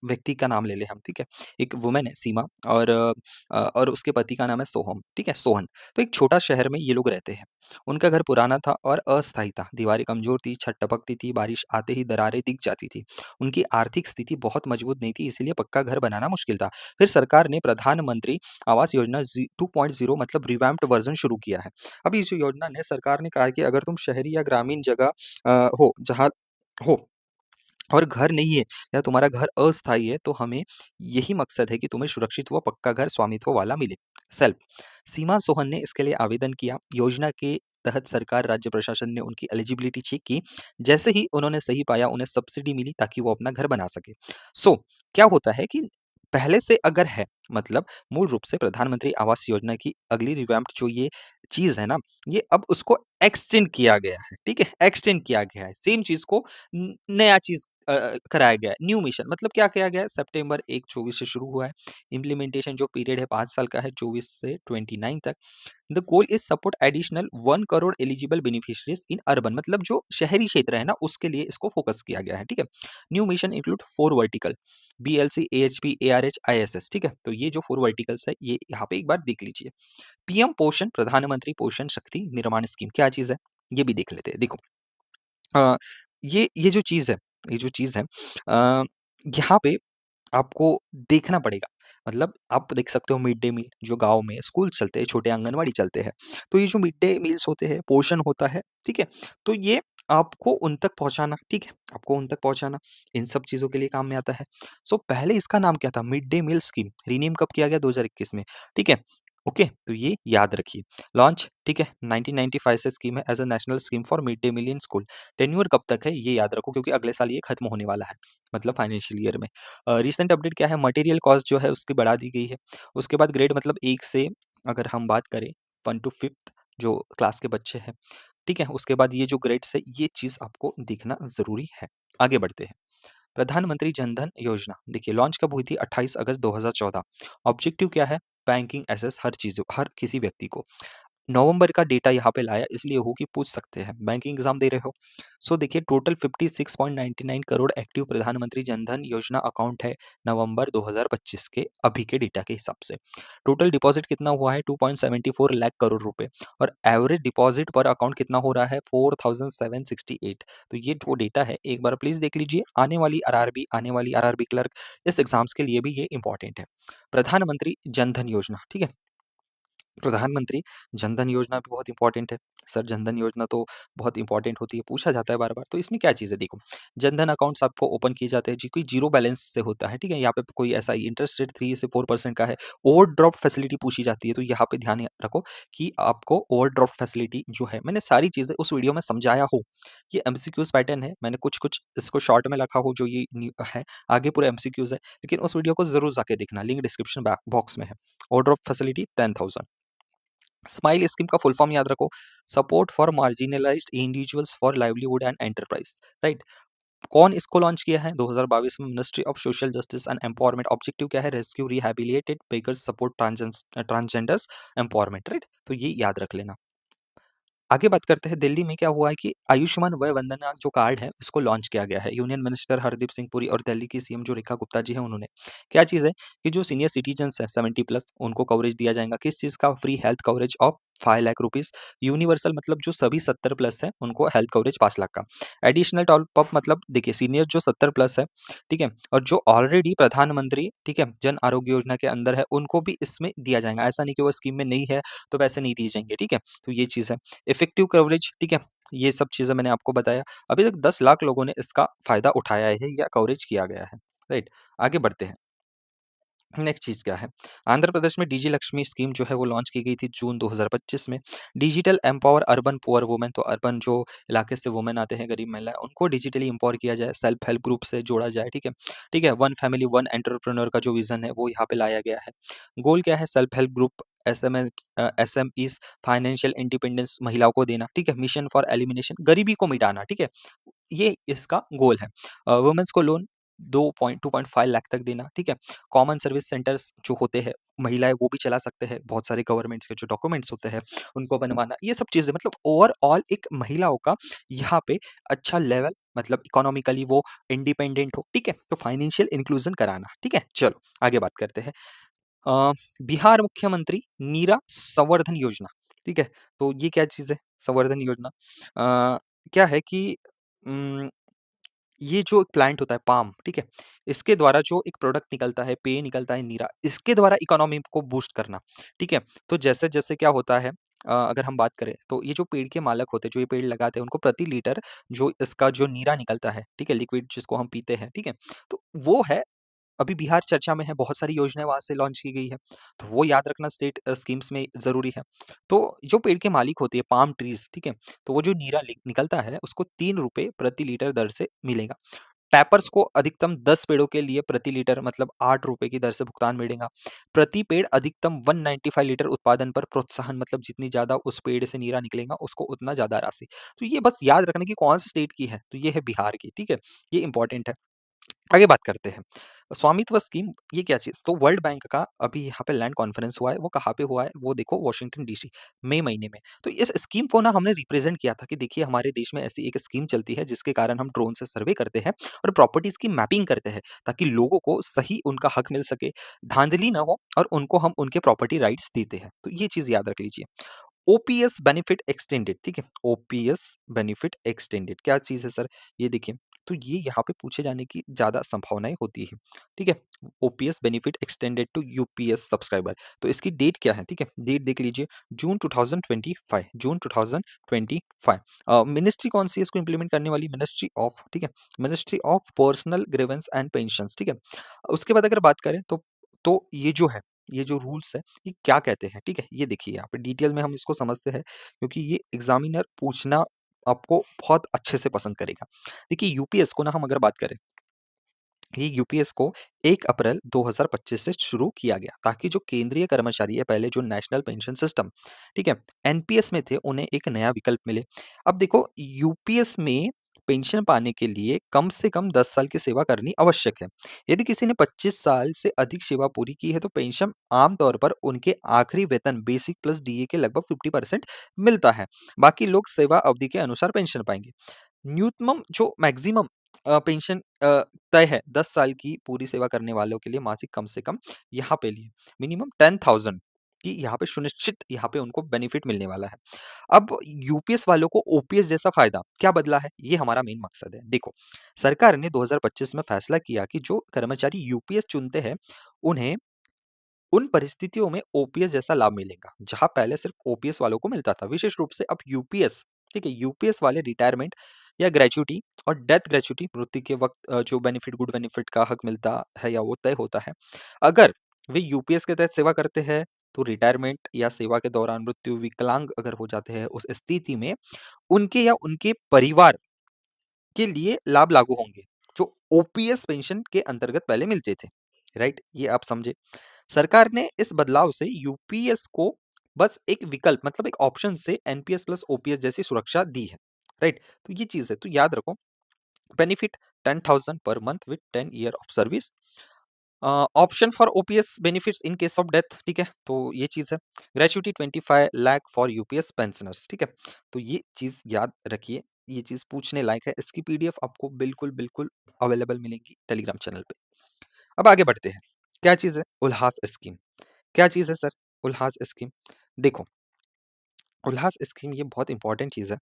व्यक्ति का नाम ले लें हम, ठीक है? एक वुमन है सीमा, और उसके पति का नाम है सोहम, ठीक है? सोहन। तो एक छोटा शहर में ये लोग रहते हैं। उनका घर पुराना था और अस्थायी था, दीवारें कमज़ोर थी, छत टपकती थी, बारिश आते ही दरारें दिख जाती थी। उनकी आर्थिक स्थिति बहुत मजबूत नहीं थी, इसीलिए पक्का घर बनाना मुश्किल था। फिर सरकार ने प्रधानमंत्री आवास योजना 2.0, मतलब रिवैम्प्ड वर्ज़न शुरू किया है। अब इस योजना ने, सरकार ने कहा है कि अगर तुम शहरी या ग्रामीण जगह हो, जहाँ हो और घर नहीं है, या तुम्हारा घर अस्थायी है, तो हमें यही मकसद है कि तुम्हें सुरक्षित व पक्का घर स्वामित्व वाला मिले। सेल्फ सीमा सोहन ने इसके लिए आवेदन किया। योजना के तहत सरकार, राज्य प्रशासन ने उनकी एलिजिबिलिटी चेक की। जैसे ही उन्होंने सही पाया, उन्हें सब्सिडी मिली ताकि वो अपना घर बना सके। सो क्या होता है कि पहले से अगर है, मतलब मूल रूप से प्रधानमंत्री आवास योजना की अगली रिवैम्प्ड जो ये चीज़ है ना, ये अब उसको एक्सटेंड किया गया है, ठीक है? एक्सटेंड किया गया है। सेम चीज़ को नया चीज़ कराया गया है। न्यू मिशन मतलब क्या किया गया है, सितंबर 1, 24 से शुरू हुआ है। इम्प्लीमेंटेशन जो पीरियड है 5 साल का है, 24 से 29 तक। The goal is support additional 1 crore eligible beneficiaries in urban, मतलब जो शहरी क्षेत्र है ना उसके लिए इसको फोकस किया गया है, ठीक है। New mission include 4 vertical, BLC, AHP, ARH, ISS, ठीक है। तो ये जो 4 वर्टिकल्स है ये यहाँ पे एक बार देख लीजिए। पीएम पोषण, प्रधानमंत्री पोषण शक्ति निर्माण स्कीम, क्या चीज है ये भी देख लेते हैं। देखो अ, ये जो चीज़ है, ये जो चीज़ है यहाँ पे आपको देखना पड़ेगा। मतलब आप देख सकते हो मिड डे मील जो गाँव में स्कूल चलते हैं, छोटे आंगनवाड़ी चलते हैं। तो ये जो मिड डे मील्स होते हैं, पोषण होता है, ठीक है? तो ये आपको उन तक पहुँचाना, ठीक है? आपको उन तक पहुँचाना, इन सब चीज़ों के लिए काम में आता है। सो पहले इसका नाम क्या था? Mid day meal scheme, rename कब किया गया? 2021 में, ठीक है? ओके, तो ये याद रखिए। लॉन्च, ठीक है, 1995 से स्कीम है as a national scheme for mid day meal in school. Tenure कब तक है ये याद रखो क्योंकि अगले साल ये खत्म होने वाला है, मतलब फाइनेंशियल ईयर में। रिसेंट अपडेट क्या है, मटेरियल कॉस्ट जो है उसकी बढ़ा दी गई है। उसके बाद ग्रेड मतलब 1 से अगर हम बात करें 1 टू 5th जो क्लास के बच्चे हैं, ठीक है? उसके बाद ये जो ग्रेड्स है ये चीज़ आपको देखना ज़रूरी है। आगे बढ़ते हैं। प्रधानमंत्री जन धन योजना देखिए लॉन्च कब हुई थी? 28 अगस्त 2014। ऑब्जेक्टिव क्या है? बैंकिंग एक्सेस हर किसी व्यक्ति को। नवंबर का डेटा यहाँ पे लाया इसलिए हो कि पूछ सकते हैं बैंकिंग एग्जाम दे रहे हो। सो देखिए टोटल 56.99 करोड़ एक्टिव प्रधानमंत्री जनधन योजना अकाउंट है नवंबर 2025 के अभी के डेटा के हिसाब से। टोटल डिपॉजिट कितना हुआ है? 2.74 लाख करोड़ रुपए। और एवरेज डिपॉजिट पर अकाउंट कितना हो रहा है? 4768। तो ये वो डेटा है, एक बार प्लीज देख लीजिए। आने वाली आरआरबी क्लर्क इस एग्जाम्स के लिए भी ये इंपॉर्टेंट है। प्रधानमंत्री जनधन योजना, ठीक है। प्रधानमंत्री जनधन योजना भी बहुत इंपॉर्टेंट है। सर जनधन योजना तो बहुत इंपॉर्टेंट होती है, पूछा जाता है बार-बार। तो इसमें क्या चीज़ है देखो, जनधन अकाउंट्स आपको ओपन किए जाते हैं जी कोई ज़ीरो बैलेंस से होता है, ठीक है? यहाँ पे कोई ऐसा इंटरेस्ट रेट 3 से 4% का है। ओवरड्राफ्ट फैसिलिटी पूछी जाती है, तो यहाँ पे ध्यान रखो कि आपको ओवरड्राफ्ट फैसिलिटी जो है मैंने सारी चीज़ें उस वीडियो में समझाया हूँ। ये एमसीक्यूज़ पैटर्न है, मैंने कुछ-कुछ इसको शॉर्ट में रखा हो जो ये है, आगे पूरा एमसीक्यूज़ है। लेकिन उस वीडियो को ज़रूर जाके देखना, लिंक डिस्क्रिप्शन बॉक्स में है। Overdraft facility 10,000। स्माइल स्कीम का फुल फॉर्म याद रखो, support for marginalised individuals for livelihood and enterprise, right. कौन इसको लॉन्च किया है? 2022 में Ministry of Social Justice and Empowerment. Objective क्या है? Rescue rehabilitated beggars, support transgenders empowerment, right. तो ये याद रख लेना। आगे बात करते हैं, दिल्ली में क्या हुआ है कि आयुष्मान वय वंदना जो कार्ड है इसको लॉन्च किया गया है। यूनियन मिनिस्टर हरदीप सिंह पुरी और दिल्ली की सीएम जो रेखा गुप्ता जी हैं उन्होंने। क्या चीज़ है कि जो सीनियर सिटीजन्स हैं 70 प्लस उनको कवरेज दिया जाएगा। किस चीज़ का? Free health coverage of 5 lakh rupees. Universal मतलब जो सभी 70 प्लस हैं उनको हेल्थ कवरेज 5 लाख का। एडिशनल टॉप अप मतलब देखिए सीनियर जो 70 प्लस है, ठीक है? और जो ऑलरेडी प्रधानमंत्री, ठीक है, जन आरोग्य योजना के अंदर है उनको भी इसमें दिया जाएगा। ऐसा नहीं कि वो स्कीम में नहीं है तो पैसे नहीं दिए जाएंगे, ठीक है? तो ये चीज़ है। इफेक्टिव कवरेज, ठीक है, ये सब चीज़ें मैंने आपको बताया। अभी तक 10 लाख लोगों ने इसका फ़ायदा उठाया है या कवरेज किया गया है, राइट? आगे बढ़ते हैं। नेक्स्ट चीज़ क्या है? आंध्र प्रदेश में डीजी लक्ष्मी स्कीम जो है वो लॉन्च की गई थी जून 2025 में। Digital empower urban poor women, तो अर्बन जो इलाके से वुमेन आते हैं, गरीब महिलाएँ, उनको डिजिटली एम्पावर किया जाए, सेल्फ हेल्प ग्रुप से जोड़ा जाए, ठीक है? ठीक है, वन फैमिली वन एंटरप्रेन्योर का जो विज़न है वो यहाँ पे लाया गया है। गोल क्या है? Self help group SMEs financial independence महिलाओं को देना, ठीक है? मिशन फॉर एलिमिनेशन गरीबी को मिटाना, ठीक है? ये इसका गोल है। वुमेन्स को लोन 2.5 लाख तक देना, ठीक है? कॉमन सर्विस सेंटर्स जो होते हैं, महिलाएँ वो भी चला सकते हैं। बहुत सारे गवर्नमेंट्स के जो डॉक्यूमेंट्स होते हैं, उनको बनवाना, ये सब चीज़ें मतलब ओवरऑल एक महिलाओं का यहाँ पे अच्छा लेवल मतलब इकोनॉमिकली वो इंडिपेंडेंट हो, ठीक है? तो फाइनेंशियल इंक्लूजन कराना, ठीक है? चलो आगे बात करते हैं। अ, बिहार मुख्यमंत्री नीरा संवर्धन योजना, ठीक है? तो ये क्या चीज़ है संवर्धन योजना? क्या है कि उम, ये जो प्लांट होता है पाम, ठीक है? इसके द्वारा जो एक प्रोडक्ट निकलता है, पेय निकलता है नीरा, इसके द्वारा इकोनॉमी को बूस्ट करना, ठीक है? तो जैसे-जैसे क्या होता है अगर हम बात करें तो ये जो पेड़ के मालक होते हैं, जो ये पेड़ लगाते हैं, उनको प्रति लीटर जो इसका जो नीरा निकलता है, ठीक है? लिक्विड जिसको हम पीते हैं, ठीक है? तो वो है अभी बिहार चर्चा में है, बहुत सारी योजनाएँ वहाँ से लॉन्च की गई है, तो वो याद रखना स्टेट स्कीम्स में ज़रूरी है। तो जो पेड़ के मालिक होते हैं पाम ट्रीज़, ठीक है? तो वो जो नीरा निकलता है उसको ₹3 प्रति लीटर दर से मिलेगा। टैपर्स को अधिकतम 10 पेड़ों के लिए प्रति लीटर मतलब 8 रुपए की दर से भुगतान मिलेगा। प्रति पेड़ अधिकतम 195 लीटर उत्पादन पर प्रोत्साहन मतलब जितनी ज़्यादा उस पेड़ से नीरा निकलेगा उसको उतना ज़्यादा राशि। तो ये बस याद रखना कि कौन से स्टेट की है, तो ये है बिहार की, ठीक है? ये इंपॉर्टेंट है। आगे बात करते हैं। स्वामित्व स्कीम ये क्या चीज़? तो वर्ल्ड बैंक का अभी यहाँ पे लैंड कॉन्फ्रेंस हुआ है, वो कहाँ पे हुआ है? वो देखो वॉशिंगटन डीसी, मई महीने में। तो इस स्कीम को ना हमने रिप्रेज़ेंट किया था कि देखिए हमारे देश में ऐसी एक स्कीम चलती है जिसके कारण हम ड्रोन से सर्वे करते हैं और प्रॉपर्टीज़ की मैपिंग करते हैं ताकि लोगों को सही उनका हक मिल सके, धांधली ना हो और उनको हम उनके प्रॉपर्टी राइट्स देते हैं। तो ये चीज़ याद रख लीजिए। ओपीएस बेनिफिट एक्सटेंडेड, ठीक है? ओपीएस बेनिफिट एक्सटेंडेड क्या चीज़ है सर? ये देखिए, तो ये यहाँ पे पूछे जाने की ज़्यादा संभावनाएँ होती है, ठीक है? OPS benefit extended to UPS subscriber. तो इसकी डेट क्या है, ठीक है? डेट देख लीजिए जून 2025, जून 2025। मिनिस्ट्री कौन-सी है इसको इम्प्लीमेंट करने वाली? मिनिस्ट्री ऑफ, ठीक है? Ministry of personal grievance and pensions, ठीक है? उसके बाद अगर बात करें तो ये जो है, ये जो रूल्स है, ये क्या कहते हैं, ठीक है? ये देखिए यहाँ पे डिटेल में हम इसको समझते हैं क्योंकि ये एग्ज़ामिनर पूछना आपको बहुत अच्छे से पसंद करेगा। देखिए यूपीएस को ना हम अगर बात करें, ये यूपीएस को 1 अप्रैल 2025 से शुरू किया गया ताकि जो केंद्रीय कर्मचारी है पहले जो नेशनल पेंशन सिस्टम, ठीक है? एनपीएस में थे उन्हें एक नया विकल्प मिले। अब देखो यूपीएस में पेंशन पाने के लिए कम से कम 10 साल की सेवा करनी आवश्यक है। यदि किसी ने 25 साल से अधिक सेवा पूरी की है तो पेंशन आमतौर पर उनके आखिरी वेतन बेसिक प्लस डीए के लगभग 50% मिलता है। बाकी लोग सेवा अवधि के अनुसार पेंशन पाएँगे। न्यूनतम जो मैक्सिमम पेंशन तय है 10 साल की पूरी सेवा करने वालों के लिए मासिक कम से कम यहाँ पे लिए मिनिमम 10,000 की यहाँ पे सुनिश्चित यहाँ पे उनको बेनिफिट मिलने वाला है। अब यूपीएस वालों को ओपीएस जैसा फायदा क्या बदला है? ये हमारा मेन मकसद है। देखो, सरकार ने 2025 में फैसला किया कि जो कर्मचारी यूपीएस चुनते हैं, उन्हें उन परिस्थितियों में ओपीएस जैसा लाभ मिलेगा, जहाँ पहले सिर्फ ओपीएस वालों को मिलता था। विशेष रूप से अब यूपीएस, ठीक है? यूपीएस वाले रिटायरमेंट या ग्रेच्युटी और डेथ ग्रेच्युटी मृत्यु के वक़्त जो बेनिफिट गुड बेनिफिट का हक मिलता है या वो तय होता है। अगर वे यूपीएस के तहत सेवा करते हैं, तो रिटायरमेंट या सेवा के दौरान मृत्यु, विकलांग अगर हो जाते हैं, उस स्थिति में उनके या उनके परिवार के लिए लाभ लागू होंगे, जो ओपीएस पेंशन के अंतर्गत पहले मिलते थे, राइट? ये आप समझे। सरकार ने इस बदलाव से यूपीएस को बस एक विकल्प मतलब एक ऑप्शन से एनपीएस प्लस ओपीएस जैसी सुरक्षा दी है, राइट? तो ये चीज़ है, तो याद रखो benefit 10,000 per month with 10 year of service. Option for OPS benefits in case of death, ठीक है? तो ये चीज़ है। Gratuity 25 lakh for UPS pensioners, ठीक है? तो ये चीज़ याद रखिए, ये चीज़ पूछने लायक है। इसकी पीडीएफ आपको बिल्कुल अवेलेबल मिलेगी टेलीग्राम चैनल पे। अब आगे बढ़ते हैं। क्या चीज़ है? उल्हास स्कीम। क्या चीज़ है सर? उल्हास स्कीम। देखो, उल्लास स्कीम ये बहुत इंपॉर्टेंट चीज़ है।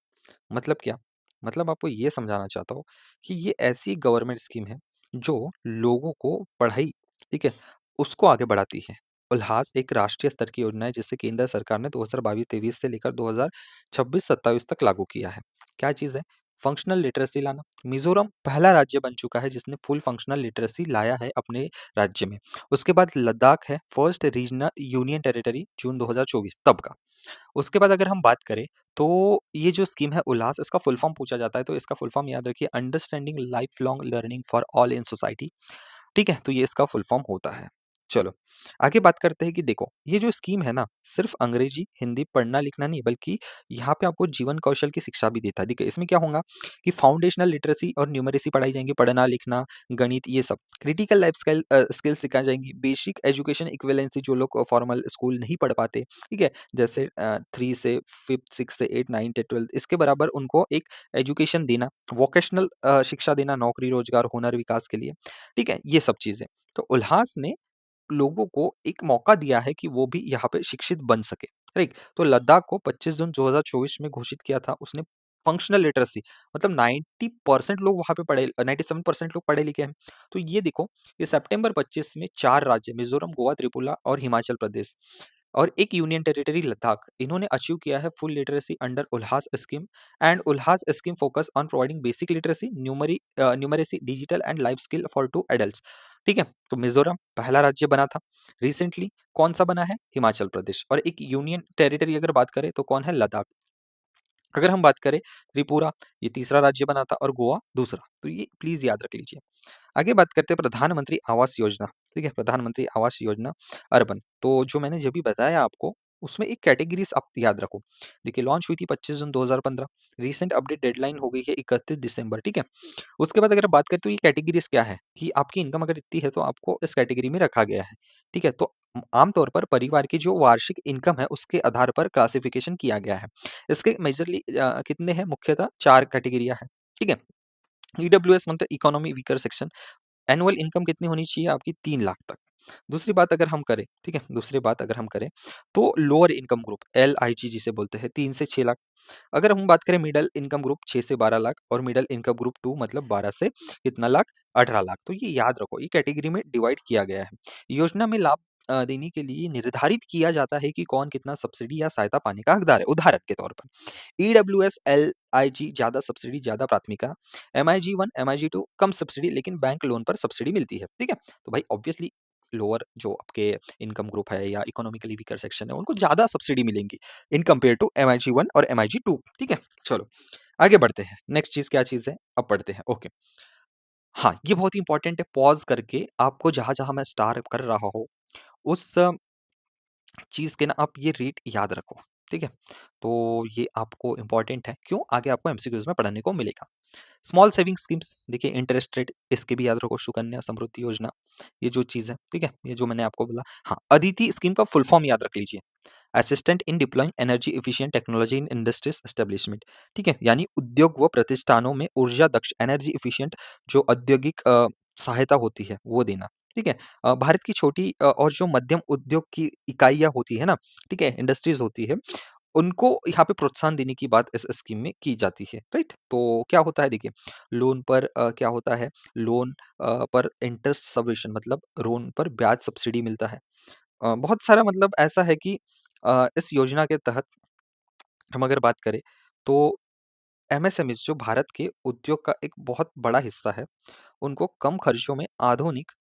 मतलब क्या? मतलब आपको ये समझाना चाहता हूँ कि ये ऐसी गवर्नमेंट स्कीम है जो लोगों को पढ़ाई, ठीक है, उसको आगे बढ़ाती है। उल्लास एक राष्ट्रीय स्तर की योजना है जिसे केंद्र सरकार ने 2022-23 से लेकर 2026-27 तक लागू किया है। क्या चीज़ है? फंक्शनल लिटरेसी लाना। मिज़ोरम पहला राज्य बन चुका है जिसने फुल फंक्शनल लिटरेसी लाया है अपने राज्य में। उसके बाद लद्दाख है फर्स्ट रीजनल यूनियन टेरिटरी जून 2024 तब का। उसके बाद अगर हम बात करें, तो ये जो स्कीम है उल्लास इसका फुल फॉर्म पूछा जाता है, तो इसका फुल फॉर्म याद रखिए understanding life long learning for all in society. ठीक है? तो ये इसका फुल फॉर्म होता है। चलो, आगे बात करते हैं कि देखो, ये जो स्कीम है ना, सिर्फ़ अंग्रेजी, हिंदी पढ़ना-लिखना नहीं बल्कि यहाँ पे आपको जीवन कौशल की शिक्षा भी देता है। देखिए, इसमें क्या होगा कि फाउंडेशनल लिटरेसी और न्यूमरेसी पढ़ाई जाएँगी, पढ़ना-लिखना, गणित ये सब। क्रिटिकल लाइफ स्किल्स सिखाई जाएँगी, बेसिक एजुकेशन इक्विवेलेंसी जो लोग फॉर्मल स्कूल नहीं पढ़ पाते, ठीक है? जैसे 3 से 5th, 6th से 8, 9, 10, 12 इसके बराबर उनको एक एजुकेशन देना, वोकेशनल शिक्षा देना, नौकरी, रोज़गार, हुनर विकास के लिए, ठीक है? ये सब चीज़ें। तो उल्हास ने लोगों को एक मौका दिया है कि वो भी यहाँ पे शिक्षित बन सके, राइट? तो लद्दाख को 25 जून 2024 में घोषित किया था उसने फंक्शनल लिटरेसी मतलब 90% लोग वहाँ पे 97% लोग पढ़े-लिखे हैं। तो ये देखो, ये सितंबर 25 में 4 राज्य मिज़ोरम, गोवा, त्रिपुरा और हिमाचल प्रदेश और एक यूनियन टेरिटरी लद्दाख इन्होंने अचीव किया है full literacy under Ullas scheme and Ullas scheme focus on providing basic literacy numeracy digital and life skill for to adults. ठीक है, तो मिजोरम पहला राज्य बना था रिसेंटली। कौन सा बना है? हिमाचल प्रदेश। और एक यूनियन टेरिटरी अगर बात करें तो कौन है? लद्दाख। अगर हम बात करें त्रिपुरा, ये तीसरा राज्य बना था और गोवा दूसरा, तो ये प्लीज़ याद रख लीजिए। आगे बात करते हैं प्रधानमंत्री आवास योजना, ठीक है? प्रधानमंत्री आवास योजना अर्बन, तो जो मैंने जो भी बताया आपको, उसमें एक कैटेगरीज़ आप याद रखो। देखिए लॉन्च हुई थी 25 जून 2015, रीसेंट अपडेट डेडलाइन हो गई है 31 दिसंबर, ठीक है? उसके बाद अगर बात करें तो ये कैटेगरीज़ क्या है कि आपकी इनकम अगर इतनी है तो आपको इस कैटेगरी में रखा गया है, ठीक है? तो आम तौर पर परिवार की जो वार्षिक इनकम है उसके आधार पर क्लासिफिकेशन किया गया है। इसके मेजरली कितने हैं मुख्यतः 4 कैटेगरियाँ हैं, ठीक है? ईडब्ल्यूएस मतलब economy weaker section, annual income कितनी होनी चाहिए आपकी 3 लाख तक। दूसरी बात अगर हम करें, ठीक है? दूसरी बात अगर हम करें, तो लोअर इनकम ग्रुप एलआईजी जिसे बोलते हैं 3 से 6 लाख। अगर हम बात करें मिडल इनकम ग्रुप 6 से 12 लाख और मिडल इनकम ग्रुप 2 मतलब 12 से कितना लाख? 18 लाख। तो ये याद रखो, ये कैटेगरी में डिवाइड किया गया है। योजना में लाभ देने के लिए निर्धारित किया जाता है कि कौन कितना सब्सिडी या सहायता पाने का हकदार है। उदाहरण के तौर पर ईडब्ल्यूएस, एलआईजी ज़्यादा सब्सिडी, ज़्यादा प्राथमिकता, एमआईजी 1, एमआईजी 2 कम सब्सिडी लेकिन बैंक लोन पर सब्सिडी मिलती है, ठीक है? तो भाई ऑब्वियसली लोअर जो आपके इनकम ग्रुप है या इकोनॉमिकली वीकर सेक्शन है, उनको ज़्यादा सब्सिडी मिलेंगी इन कंपेयर टू एमआईजी 1 और एमआईजी 2, ठीक है? चलो, आगे बढ़ते हैं। नेक्स्ट चीज़ क्या चीज़ है? अब पढ़ते हैं, ओके। हाँ, ये बहुत ही इंपॉर्टेंट है, पॉज़ करके आपको जहाँ-जहाँ मैं स्टार कर रहा हूँ, उस चीज़ के ना आप ये रेट याद रखो, ठीक है? तो ये आपको इम्पोर्टेंट है, क्यों? आगे आपको एमसीक्यूज़ में पढ़ने को मिलेगा। स्मॉल सेविंग स्कीम्स देखिए इंटरेस्ट रेट इसके भी याद रखो, सुकन्या समृद्धि योजना, ये जो चीज़ है, ठीक है? ये जो मैंने आपको बोला। हाँ, अदिति स्कीम का फुल फॉर्म याद रख लीजिए। Assistant in deploying energy efficient technology in industries establishment, ठीक है? यानी उद्योग व प्रतिष्ठानों में ऊर्जा दक्ष एनर्जी एफिशिएंट जो औद्योगिक सहायता होती है, वो देना, ठीक है? भारत की छोटी और जो मध्यम उद्योग की इकाइयाँ होती है ना, ठीक है? इंडस्ट्रीज़ होती है, उनको यहाँ पे प्रोत्साहन देने की बात इस स्कीम में की जाती है, राइट? तो क्या होता है देखिए, लोन पर क्या होता है, लोन पर इंटरेस्ट सब्वेशन मतलब लोन पर ब्याज सब्सिडी मिलता है। बहुत सारा मतलब ऐसा है कि इस योजना के तहत हम अगर बात करें तो एमएसएमईज़ जो भारत के उद्योग का एक बहुत बड़ा हिस्सा है, उनको कम खर्चों में आधुनिक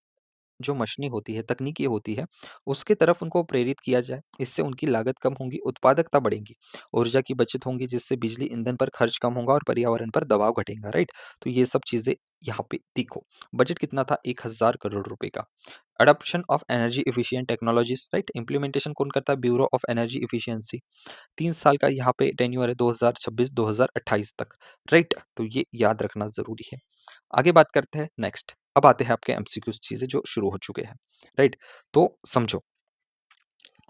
जो मशीनें होती है, तकनीकी होती है, उसके तरफ उनको प्रेरित किया जाए। इससे उनकी लागत कम होंगी, उत्पादकता बढ़ेगी, ऊर्जा की बचत होंगी जिससे बिजली ईंधन पर खर्च कम होगा और पर्यावरण पर दबाव घटेगा, राइट? तो ये सब चीज़ें यहाँ पे देखो। बजट कितना था? 1000 करोड़ रुपए का। Adoption of energy efficient technologies, right? Implementation कौन करता है? Bureau of energy efficiency. 3 साल का यहाँ पे टेन्योर है 2026-2028 तक, राइट? तो ये याद रखना ज़रूरी है। आगे बात करते हैं नेक्स्ट। अब आते हैं आपके एमसीक्यूज़ चीज़ें जो शुरू हो चुके हैं, राइट? तो समझो,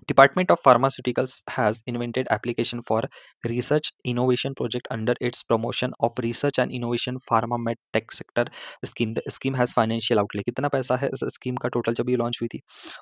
Department of Pharmaceuticals has invented application for research innovation project under its promotion of research and innovation pharma med tech sector scheme. The scheme has financial outlay. कितना पैसा है इस स्कीम का टोटल जब ये लॉन्च हुई थी?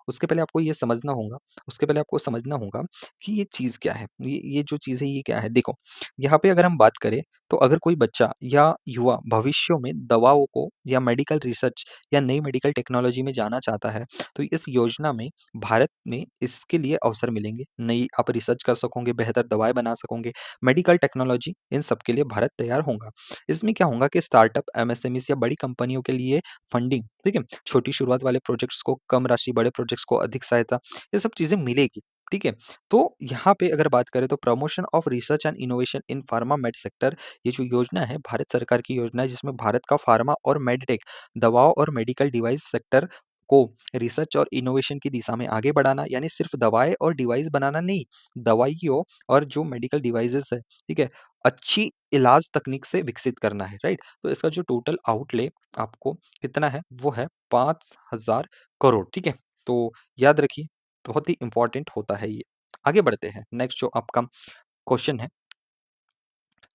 उसके पहले आपको ये समझना होगा, उसके पहले आपको समझना होगा कि ये चीज़ क्या है? ये जो चीज़ है ये क्या है? देखो, यहाँ पे अगर हम बात करें तो अगर कोई बच्चा या युवा भविष्य में दवाओं को या मेडिकल रिसर्च या नई मेडिकल टेक्नोलॉजी में जाना चाहता है, तो इस योजना में भारत में इसके लिए अवसर मिलेंगे। नई आप रिसर्च कर सकोगे, बेहतर दवाएँ बना सकोगे, मेडिकल टेक्नोलॉजी इन सब के लिए भारत तैयार होगा। इसमें क्या होगा कि स्टार्टअप, एमएसएमईज़ या बड़ी कंपनियों के लिए फंडिंग, ठीक है? छोटी शुरुआत वाले प्रोजेक्ट्स को कम राशि, बड़े प्रोजेक्ट्स को अधिक सहायता, ये सब चीज़ें मिलेगी, ठीक है? तो यहाँ पे अगर बात करें तो promotion of research and innovation in pharma made sector, ये जो योजना है भारत सरकार की योजना है जिसमें भारत का फार्मा और मेडटेक दवाओं और मेडिकल डिवाइस सेक्टर को रिसर्च और इनोवेशन की दिशा में आगे बढ़ाना, यानी सिर्फ दवाएँ और डिवाइस बनाना नहीं, दवाइयों और जो मेडिकल डिवाइसेज़ है, ठीक है? अच्छी इलाज तकनीक से विकसित करना है, राइट? तो इसका जो टोटल आउटले आपको कितना है, वो है 5000 करोड़, ठीक है? तो याद रखिए, बहुत ही इम्पोर्टेंट होता है ये। आगे बढ़ते हैं, नेक्स्ट जो आपका क्वेश्चन है,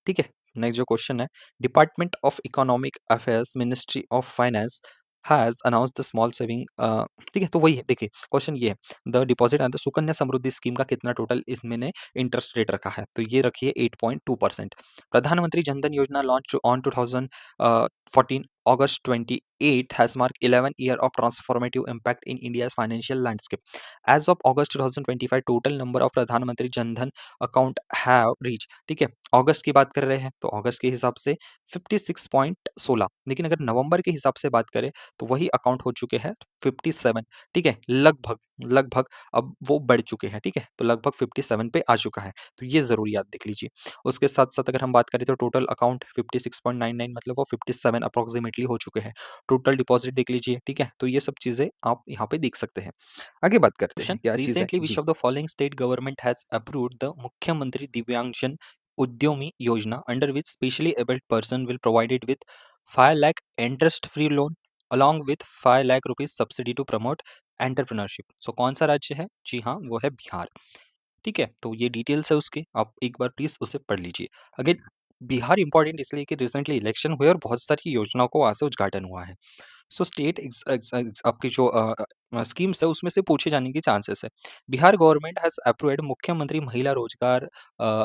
ठीक है? नेक्स्ट जो क्वेश्चन है, department of economic affairs, ministry of finance has announced the small saving ठीक है? तो वही है, देखिए क्वेश्चन ये है, the deposit and the Sukanya Samriddhi scheme का कितना टोटल इसमें इंटरेस्ट रेट रखा है? तो ये रखिए 8.2%। प्रधानमंत्री जनधन योजना launch on 2014 August 28 8 has marked 11 year of transformative impact in India's financial landscape. As of August 2025, total number of प्रधानमंत्री जनधन अकाउंट have reached, ठीक है, अगस्त की बात कर रहे हैं तो अगस्त के हिसाब से 56.16, लेकिन अगर नवंबर के हिसाब से बात करें तो वही अकाउंट हो चुके हैं 57, ठीक है, लगभग लगभग अब वो बढ़ चुके हैं, ठीक है, तो लगभग 57 पे आ चुका है, तो ये जरूर याद देख लीजिए। उसके साथ साथ अगर हम बात करें तो टोटल अकाउंट 56.99 मतलब वो 57 अप्रोक्सीमेटली हो चुके हैं। टोटल डिपॉजिट देख लीजिए, ठीक है, तो ये सब चीजें आप यहाँ पे देख सकते हैं। आगे बात करते हैं, क्या चीज है Recently, which ji. of the following state government has approved the Mukhyamantri Divyangjan Udyami Yojana, under which specially abled person will provided with 5 lakh interest-free loan along with 5 lakh rupees subsidy to promote entrepreneurship? So कौन सा राज्य है? जी हाँ, वो है बिहार। ठीक है, तो ये डिटेल्स है उसके, आप एक बार प्लीज उसे पढ़ लीजिए। अगेन बिहार इंपॉर्टेंट इसलिए कि रिसेंटली इलेक्शन हुए और बहुत सारी योजनाओं को वहां से उद्घाटन हुआ है। सो स्टेट आपकी जो स्कीम्स है उसमें से पूछे जाने के चांसेस है। बिहार गवर्नमेंट हैज अप्रूव्ड मुख्यमंत्री Mahila Rojgar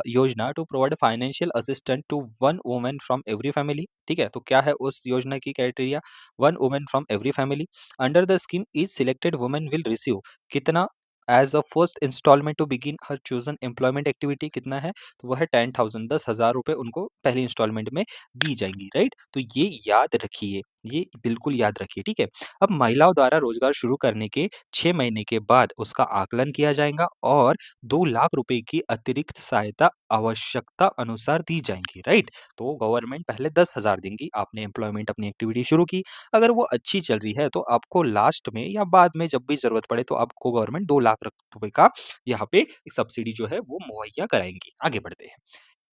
Yojana to provide financial assistant to one women from every family. ठीक है, तो क्या है उस योजना की criteria? One women from every family. Under the scheme is selected women will receive कितना as a first instalment to begin her chosen employment activity, कितना है? तो वह है 10,000, 10,000 रुपए उनको पहली इंस्टॉलमेंट में दी जाएंगी, राइट? तो ये याद रखिए, ये बिल्कुल याद रखिए, ठीक है। अब महिलाओं द्वारा रोजगार शुरू करने के 6 महीने के बाद उसका आकलन किया जाएगा और 2 लाख रुपए की अतिरिक्त सहायता आवश्यकता अनुसार दी जाएंगी, राइट? तो गवर्नमेंट पहले 10,000 देंगी, आपने एम्प्लॉयमेंट अपनी एक्टिविटी शुरू की, अगर वो अच्छी चल रही है तो आपको लास्ट में या बाद में जब भी जरूरत पड़े तो आपको गवर्नमेंट 2 लाख रुपए का यहाँ पे सब्सिडी जो है वो मुहैया कराएंगी। आगे बढ़ते हैं।